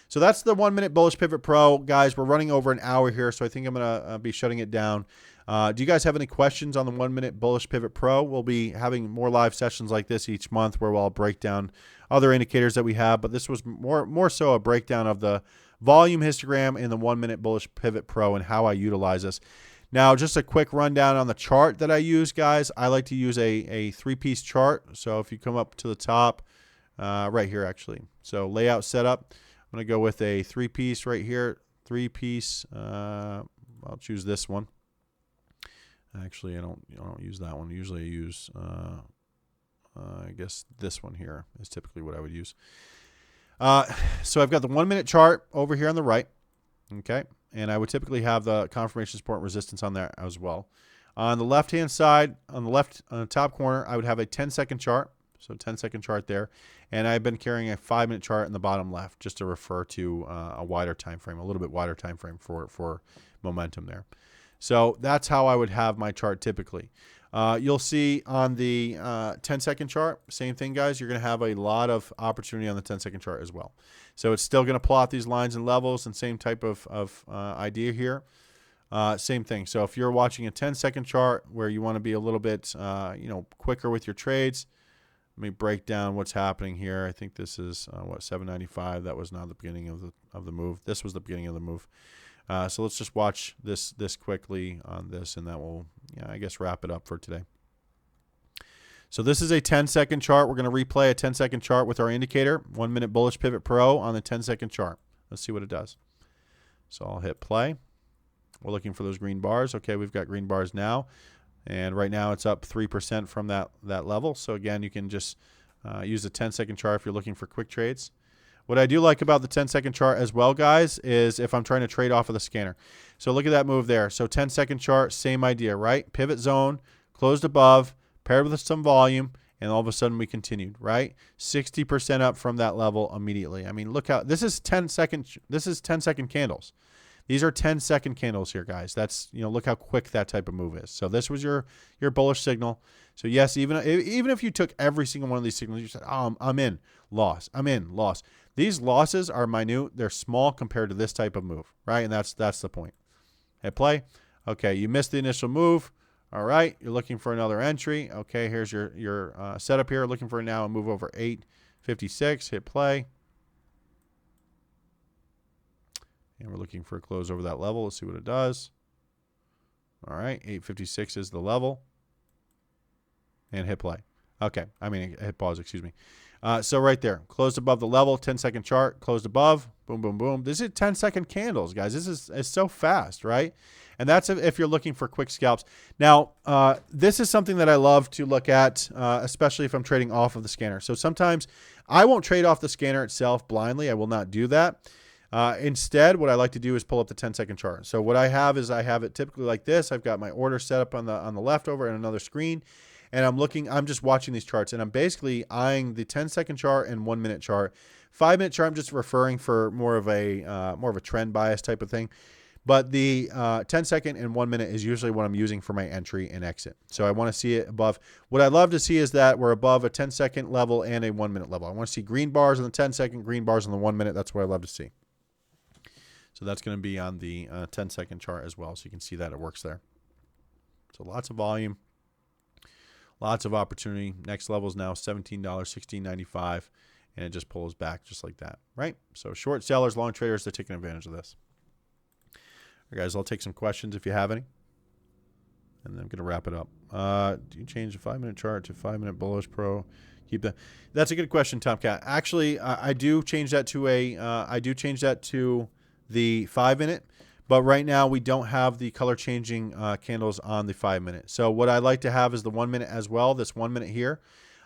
[SPEAKER 2] So that's the 1 minute bullish pivot pro, guys. We're running over an hour here, so I think I'm going to be shutting it down. Do you guys have any questions on the 1 minute bullish pivot pro? We'll be having more live sessions like this each month where we'll break down other indicators that we have, but this was more so a breakdown of the volume histogram in the 1 minute bullish pivot pro and how I utilize this. Now, just a quick rundown on the chart that I use, guys. I like to use a three-piece chart. So if you come up to the top, right here actually. So layout setup, I'm going to go with a three-piece right here. Three-piece, I'll choose this one. Actually, I don't use that one. Usually I use, I guess this one here is typically what I would use. So I've got the 1 minute chart over here on the right. Okay. And I would typically have the confirmation, support, and resistance on there as well. On the left-hand side, on the top corner, I would have a 10-second chart. So 10-second chart there. And I've been carrying a 5-minute chart in the bottom left just to refer to a wider time frame, a little bit wider time frame for momentum there. So that's how I would have my chart typically. You'll see on the 10-second chart, same thing, guys. You're going to have a lot of opportunity on the 10-second chart as well. So it's still going to plot these lines and levels and same type of idea here. Same thing. So if you're watching a 10-second chart where you want to be a little bit quicker with your trades, let me break down what's happening here. I think this is, 795. That was not the beginning of the move. This was the beginning of the move. So let's just watch this quickly on this, and that will, I guess, wrap it up for today. So this is a 10-second chart. We're going to replay a 10-second chart with our indicator, 1 minute Bullish Pivot Pro on the 10-second chart. Let's see what it does. So I'll hit play. We're looking for those green bars. Okay, we've got green bars now. And right now it's up 3% from that level. So again, you can just use the 10-second chart if you're looking for quick trades. What I do like about the 10-second chart as well, guys, is if I'm trying to trade off of the scanner. So look at that move there. So 10-second chart, same idea, right? Pivot zone, closed above, paired with some volume, and all of a sudden we continued, right? 60% up from that level immediately. I mean, look how this is 10-second candles. These are 10-second candles here, guys. That's, look how quick that type of move is. So this was your bullish signal. So yes, even if you took every single one of these signals, you said, oh, I'm in, loss. I'm in, loss. These losses are minute. They're small compared to this type of move, right? And that's the point. Hit play. Okay, you missed the initial move. All right, you're looking for another entry. Okay, here's your setup here. Looking for now a move over 856. Hit play. And we're looking for a close over that level. Let's see what it does. All right, 856 is the level. And hit play. Okay, hit pause, excuse me. So right there, closed above the level, 10-second chart, closed above, boom, boom, boom. This is 10-second candles, guys. This is so fast, right? And that's if you're looking for quick scalps. Now, this is something that I love to look at, especially if I'm trading off of the scanner. So sometimes I won't trade off the scanner itself blindly. I will not do that. Instead, what I like to do is pull up the 10-second chart. So what I have is I have it typically like this. I've got my order set up on the left over in another screen. And I'm just watching these charts, and I'm basically eyeing the 10-second chart and 1 minute chart. 5-minute chart, I'm just referring for more of a trend bias type of thing. But the 10-second and 1 minute is usually what I'm using for my entry and exit. So I want to see it above. What I'd love to see is that we're above a 10-second level and a 1 minute level. I want to see green bars on the 10-second, green bars on the 1 minute. That's what I love to see. So that's going to be on the 10-second chart as well. So you can see that it works there. So lots of volume. Lots of opportunity. Next level is now $17, $16.95, and it just pulls back just like that, right? So short sellers, long traders, they're taking advantage of this. All right, guys, I'll take some questions if you have any, and then I'm going to wrap it up. Do you change the 5-minute chart to 5-minute Bullish Pro? Keep that. That's a good question, Tomcat. Actually, I do change that to the 5-minute. But right now, we don't have the color changing candles on the 5-minute. So what I like to have is the 1 minute as well, this 1 minute here.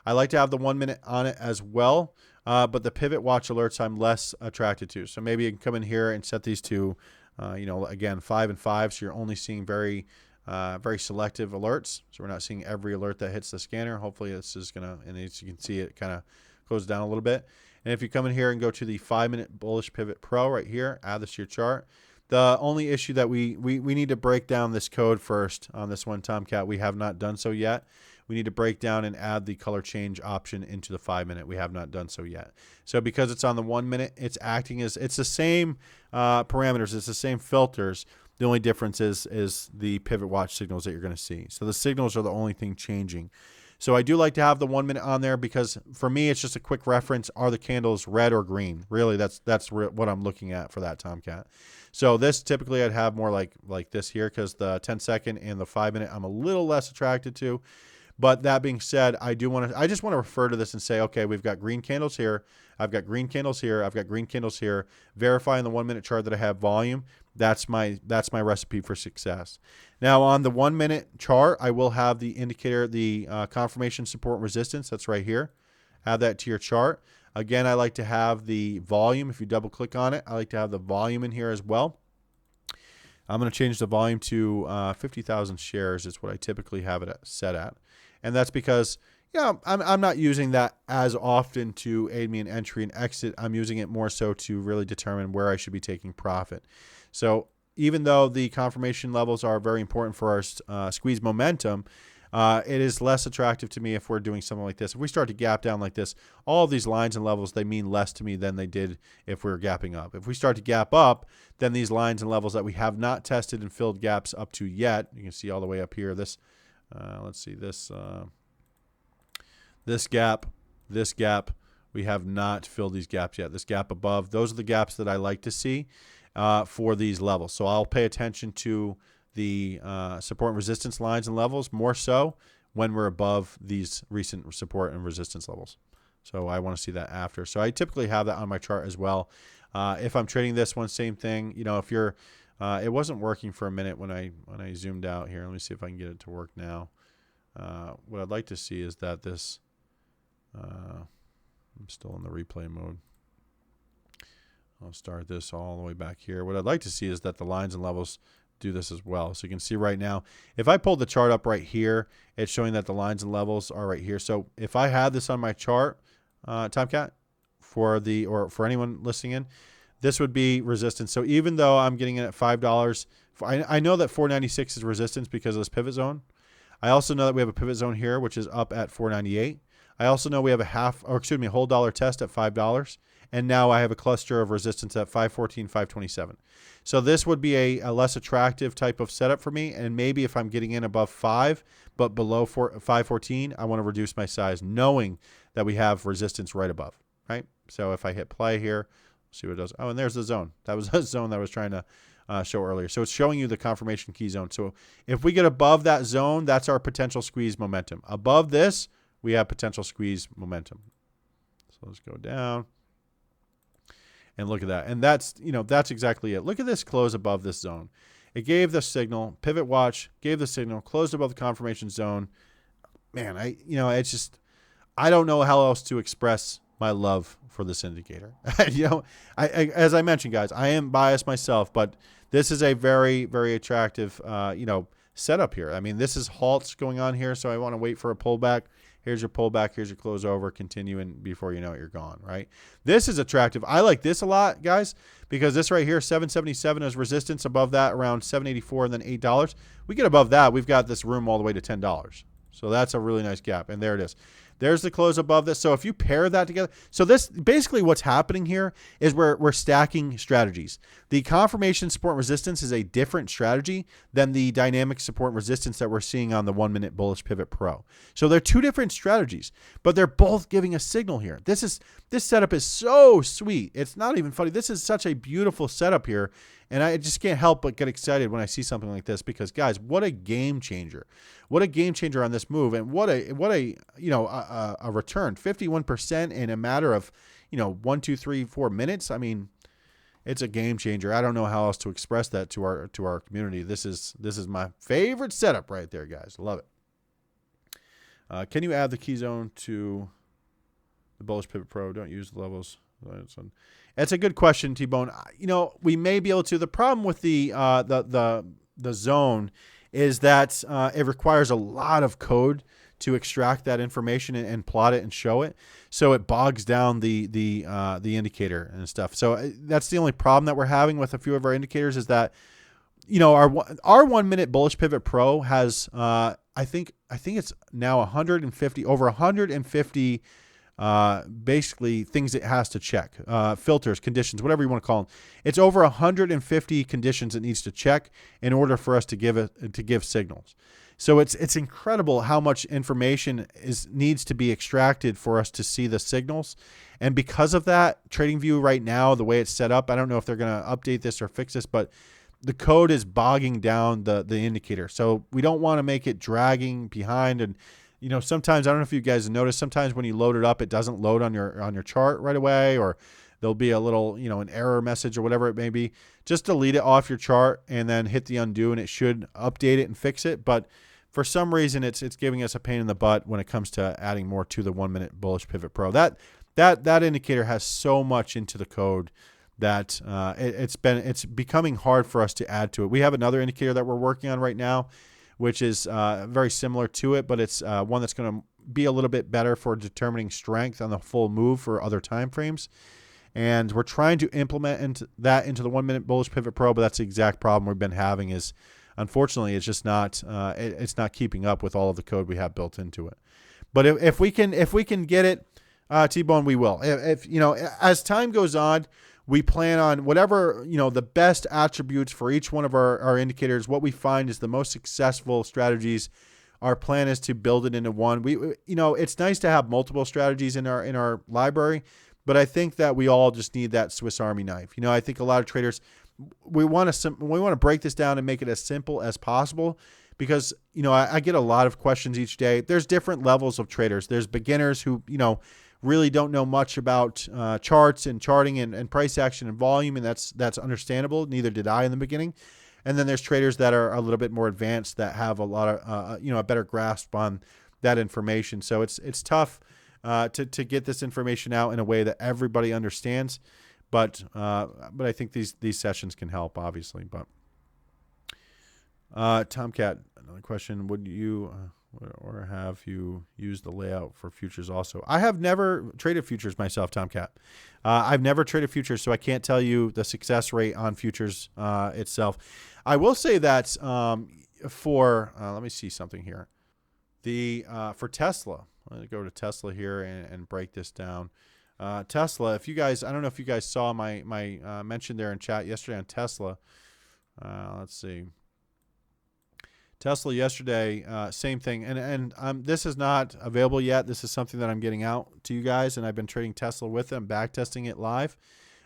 [SPEAKER 2] I like to have the 1 minute on it as well, but the pivot watch alerts I'm less attracted to. So maybe you can come in here and set these to, again, 5 and 5. So you're only seeing very selective alerts. So we're not seeing every alert that hits the scanner. Hopefully this is going to, and as you can see, it kind of goes down a little bit. And if you come in here and go to the 5-minute Bullish Pivot Pro right here, add this to your chart. The only issue that we need to break down this code first on this one, Tomcat. We have not done so yet. We need to break down and add the color change option into the 5-minute. We have not done so yet. So because it's on the 1 minute, it's acting as, it's the same parameters. It's the same filters. The only difference is the pivot watch signals that you're going to see. So the signals are the only thing changing. So I do like to have the 1 minute on there because for me, it's just a quick reference. Are the candles red or green? Really, that's what I'm looking at for that, Tomcat. So this typically I'd have more like this here because the 10-second and the 5-minute I'm a little less attracted to. But that being said, I just want to refer to this and say, okay, we've got green candles here. I've got green candles here. I've got green candles here. Verifying the 1 minute chart that I have volume. That's my recipe for success. Now on the 1 minute chart, I will have the indicator, the confirmation, support, and resistance. That's right here. Add that to your chart. Again, I like to have the volume. If you double click on it, I like to have the volume in here as well. I'm going to change the volume to 50,000 shares is what I typically have it set at. And that's because, yeah, I'm not using that as often to aid me in entry and exit. I'm using it more so to really determine where I should be taking profit. So even though the confirmation levels are very important for our squeeze momentum, it is less attractive to me if we're doing something like this. If we start to gap down like this, all of these lines and levels, they mean less to me than they did if we were gapping up. If we start to gap up, then these lines and levels that we have not tested and filled gaps up to yet, you can see all the way up here, this, let's see, this gap, we have not filled these gaps yet. This gap above, those are the gaps that I like to see for these levels. So I'll pay attention to the support and resistance lines and levels more so when we're above these recent support and resistance levels. So I want to see that after. So I typically have that on my chart as well. If I'm trading this one, same thing. You know, if you're, it wasn't working for a minute when I zoomed out here. Let me see if I can get it to work now. What I'd like to see is that this, I'm still in the replay mode. I'll start this all the way back here. What I'd like to see is that the lines and levels do this as well. So you can see right now, if I pull the chart up right here, it's showing that the lines and levels are right here. So if I had this on my chart, Tomcat, for anyone listening in, this would be resistance. So even though I'm getting it at $5, I know that 496 is resistance because of this pivot zone. I also know that we have a pivot zone here, which is up at 498. I also know we have a whole dollar test at $5. And now I have a cluster of resistance at 514, 527. So this would be a less attractive type of setup for me. And maybe if I'm getting in above 5, but below 514, I want to reduce my size, knowing that we have resistance right above, right? So if I hit play here, see what it does. Oh, and there's the zone. That was a zone that I was trying to show earlier. So it's showing you the confirmation key zone. So if we get above that zone, that's our potential squeeze momentum. Above this, we have potential squeeze momentum. So let's go down. And look at that. And that's, you know, that's exactly it. Look at this close above this zone. It gave the signal, pivot watch, gave the signal, closed above the confirmation zone. Man, it's just, I don't know how else to express my love for this indicator. As I mentioned, guys, I am biased myself, but this is a very, very attractive, setup here. I mean, this is halts going on here. So I want to wait for a pullback. Here's your pullback. Here's your close over. Continue, and before you know it, you're gone, right? This is attractive. I like this a lot, guys, because this right here, 777 is resistance. Above that, around 784 and then $8. We get above that, we've got this room all the way to $10. So that's a really nice gap, and there it is. There's the close above this. So if you pair that together, so this basically what's happening here is we're stacking strategies. The confirmation support and resistance is a different strategy than the dynamic support and resistance that we're seeing on the 1 minute Bullish Pivot Pro. So they're two different strategies, but they're both giving a signal here. This setup is so sweet. It's not even funny. This is such a beautiful setup here. And I just can't help but get excited when I see something like this because, guys, what a game changer. What a game changer on this move, and what a return, 51% in a matter of 1, 2, 3, 4 minutes. I mean, it's a game changer. I don't know how else to express that to our community. This is my favorite setup right there, guys. Love it. Can you add the key zone to the Bullish Pivot Pro? Don't use the levels. That's a good question, T-Bone. We may be able to. The problem with the zone is that it requires a lot of code to extract that information and plot it and show it. So it bogs down the indicator and stuff. So that's the only problem that we're having with a few of our indicators is that our 1 minute Bullish Pivot Pro has I think it's now over 150 basically things it has to check, filters, conditions, whatever you want to call them. It's over 150 conditions it needs to check in order for us to give signals. So it's incredible how much information needs to be extracted for us to see the signals. And because of that, TradingView right now, the way it's set up, I don't know if they're going to update this or fix this, but the code is bogging down the indicator. So we don't want to make it dragging behind. And sometimes, I don't know if you guys have noticed, sometimes when you load it up, it doesn't load on your chart right away, or there'll be a little, an error message or whatever it may be. Just delete it off your chart and then hit the undo, and it should update it and fix it. But for some reason, it's giving us a pain in the butt when it comes to adding more to the 1 minute Bullish Pivot Pro. That indicator has so much into the code that it's becoming hard for us to add to it. We have another indicator that we're working on right now, which is very similar to it, but it's one that's going to be a little bit better for determining strength on the full move for other time frames. And we're trying to implement that into the 1 minute Bullish Pivot Pro, but that's the exact problem we've been having. Is unfortunately it's just not it's not keeping up with all of the code we have built into it. But if we can get it, T-Bone, we will. If as time goes on, we plan on whatever, the best attributes for each one of our indicators, what we find is the most successful strategies. Our plan is to build it into one. It's nice to have multiple strategies in our library, but I think that we all just need that Swiss Army knife. I think a lot of traders, we want to break this down and make it as simple as possible, because, I get a lot of questions each day. There's different levels of traders. There's beginners who, really don't know much about charts and charting and price action and volume, and that's understandable. Neither did I in the beginning. And then there's traders that are a little bit more advanced that have a lot of a better grasp on that information. So it's tough to get this information out in a way that everybody understands. But I think these sessions can help, obviously. But Tomcat, another question: would you or have you used the layout for futures also? I have never traded futures myself, Tomcat. I've never traded futures, so I can't tell you the success rate on futures itself. I will say that let me see something here. For Tesla, I'm going to go to Tesla here and break this down. Tesla, if you guys, I don't know if you guys saw my mention there in chat yesterday on Tesla. Let's see. Tesla yesterday, same thing. And this is not available yet. This is something that I'm getting out to you guys, and I've been trading Tesla with them, back testing it live.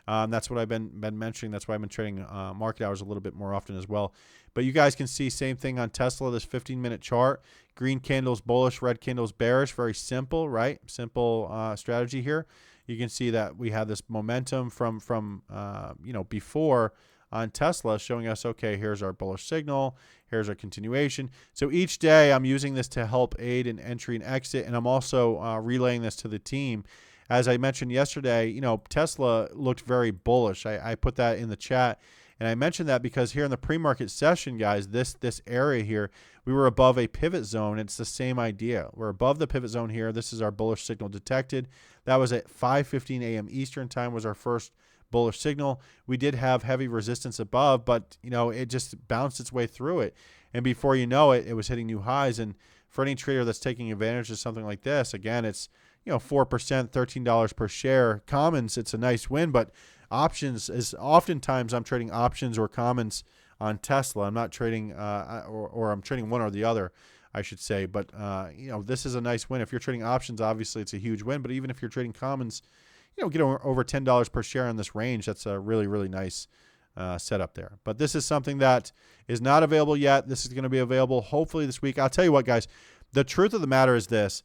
[SPEAKER 2] That's what I've been mentioning. That's why I've been trading market hours a little bit more often as well. But you guys can see same thing on Tesla, this 15-minute chart. Green candles bullish, red candles bearish. Very simple, right? Simple strategy here. You can see that we have this momentum from before on Tesla, showing us, okay, here's our bullish signal, here's our continuation. So each day I'm using this to help aid in entry and exit, and I'm also relaying this to the team. As I mentioned yesterday, Tesla looked very bullish. I put that in the chat, and I mentioned that because here in the pre-market session, guys, this area here, we were above a pivot zone. It's the same idea. We're above the pivot zone here. This is our bullish signal detected. That was at 5:15 a.m. Eastern time was our first bullish signal. We did have heavy resistance above, but it just bounced its way through it, and before you know it, it was hitting new highs. And for any trader that's taking advantage of something like this, again, it's 4%, $13 per share. Commons, it's a nice win, but options is oftentimes I'm trading options or commons on Tesla. I'm not trading or I'm trading one or the other, I should say. But this is a nice win. If you're trading options, obviously it's a huge win. But even if you're trading commons, get over $10 per share in this range. That's a really, really nice setup there. But this is something that is not available yet. This is going to be available hopefully this week. I'll tell you what, guys, the truth of the matter is this.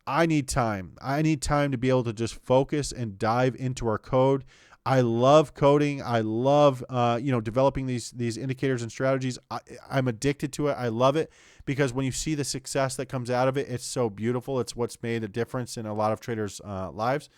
[SPEAKER 2] I need time. I need time to be able to just focus and dive into our code. I love coding. I love, developing these indicators and strategies. I'm addicted to it. I love it because when you see the success that comes out of it, it's so beautiful. It's what's made a difference in a lot of traders' lives.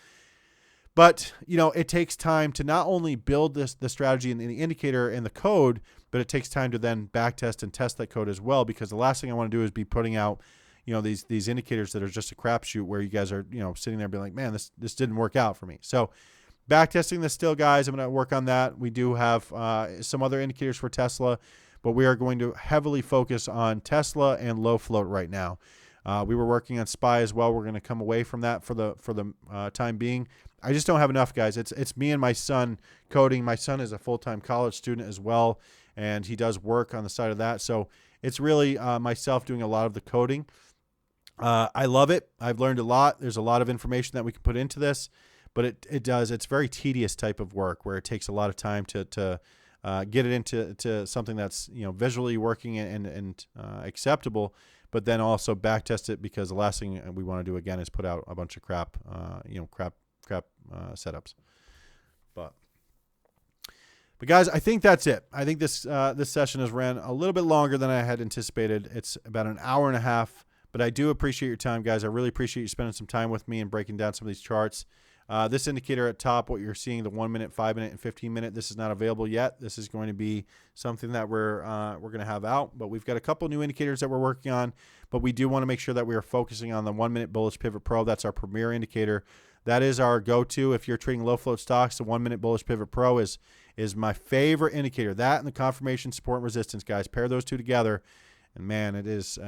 [SPEAKER 2] But, it takes time to not only build the strategy and the indicator and the code, but it takes time to then backtest and test that code as well, because the last thing I want to do is be putting out, these indicators that are just a crapshoot where you guys are, sitting there being like, man, this didn't work out for me. So backtesting this still, guys. I'm going to work on that. We do have some other indicators for Tesla, but we are going to heavily focus on Tesla and low float right now. We were working on SPY as well. We're going to come away from that for the time being. I just don't have enough, guys. It's me and my son coding. My son is a full-time college student as well, and he does work on the side of that. So it's really myself doing a lot of the coding. I love it. I've learned a lot. There's a lot of information that we can put into this, but it's very tedious type of work where it takes a lot of time to get it into something that's visually working and acceptable, but then also backtest it, because the last thing we want to do again is put out a bunch of crap setups. But guys, I think that's it. I think this session has ran a little bit longer than I had anticipated. It's about an hour and a half, but I do appreciate your time, guys. I really appreciate you spending some time with me and breaking down some of these charts. This indicator at top, what you're seeing, the 1 minute, 5 minute, and 15 minute, this is not available yet. This is going to be something that we're going to have out, but we've got a couple new indicators that we're working on, but we do want to make sure that we are focusing on the 1 minute Bullish Pivot Pro. That's our premier indicator. That is our go-to. If you're trading low float stocks, the 1 minute Bullish Pivot Pro is my favorite indicator. That and the confirmation, support, and resistance, guys. Pair those two together, and man, it is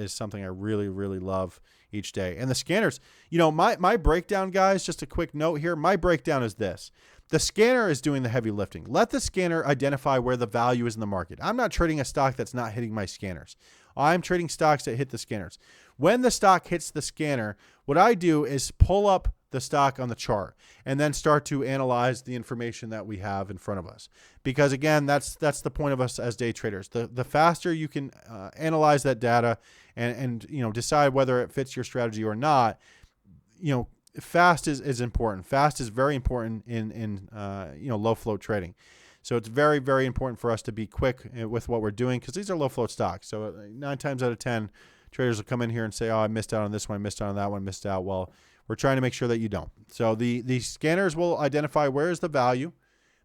[SPEAKER 2] something I really, really love each day. And the scanners, my breakdown, guys, just a quick note here. My breakdown is this. The scanner is doing the heavy lifting. Let the scanner identify where the value is in the market. I'm not trading a stock that's not hitting my scanners. I'm trading stocks that hit the scanners. When the stock hits the scanner, what I do is pull up the stock on the chart and then start to analyze the information that we have in front of us. Because again, that's the point of us as day traders. The faster you can analyze that data and decide whether it fits your strategy or not, fast is important. Fast is very important in low float trading. So it's very, very important for us to be quick with what we're doing because these are low float stocks. So 9 times out of 10, traders will come in here and say, oh, I missed out on this one, I missed out on that one, missed out. Well, we're trying to make sure that you don't. So the scanners will identify where is the value.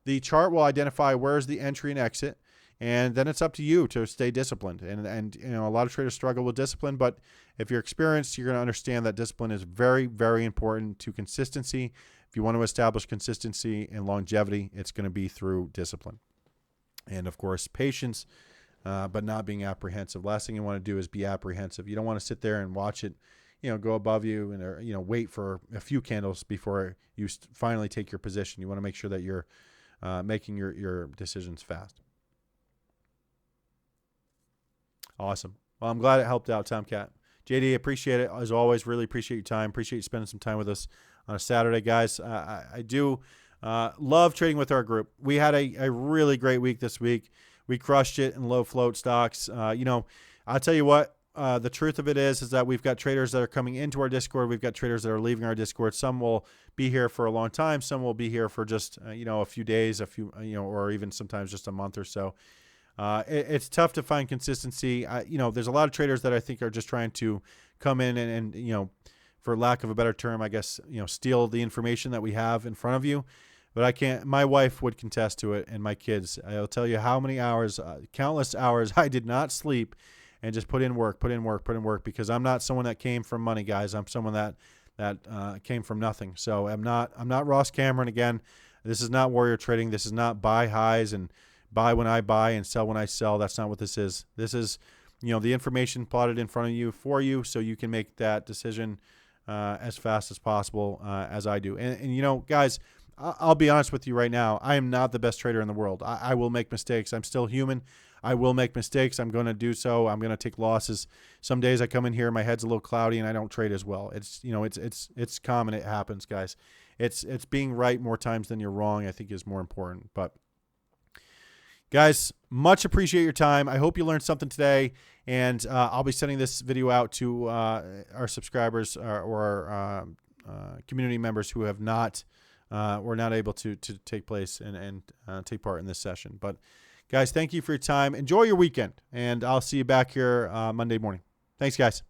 [SPEAKER 2] The chart will identify where is the entry and exit. And then it's up to you to stay disciplined. And a lot of traders struggle with discipline, but if you're experienced, you're going to understand that discipline is very, very important to consistency. If you want to establish consistency and longevity, it's going to be through discipline. And of course, patience, but not being apprehensive. Last thing you want to do is be apprehensive. You don't want to sit there and watch it go above you and wait for a few candles before you finally take your position. You want to make sure that you're making your decisions fast. Awesome. Well, I'm glad it helped out, Tomcat. JD, appreciate it. As always, really appreciate your time. Appreciate you spending some time with us on a Saturday, guys. I do love trading with our group. We had a really great week this week. We crushed it in low float stocks. I'll tell you what, the truth of it is that we've got traders that are coming into our Discord. We've got traders that are leaving our Discord. Some will be here for a long time. Some will be here for just, a few days, or even sometimes just a month or so. It's tough to find consistency. There's a lot of traders that I think are just trying to come in and for lack of a better term, I guess, steal the information that we have in front of you. But I can't. My wife would contest to it, and my kids. I'll tell you how many hours, countless hours, I did not sleep and just put in work, because I'm not someone that came from money, guys. I'm someone that came from nothing. So I'm not Ross Cameron again. This is not warrior trading. This is not buy highs and buy when I buy and sell when I sell. That's not what this is. This is, the information plotted in front of you for you so you can make that decision as fast as possible as I do. And guys, I'll be honest with you right now. I am not the best trader in the world. I will make mistakes. I'm still human. I will make mistakes. I'm going to do so. I'm going to take losses. Some days I come in here, my head's a little cloudy, and I don't trade as well. It's common. It happens, guys. It's being right more times than you're wrong, I think, is more important. But guys, much appreciate your time. I hope you learned something today, and I'll be sending this video out to our subscribers or our community members who have not were not able to take place and take part in this session. But guys, thank you for your time. Enjoy your weekend, and I'll see you back here Monday morning. Thanks, guys.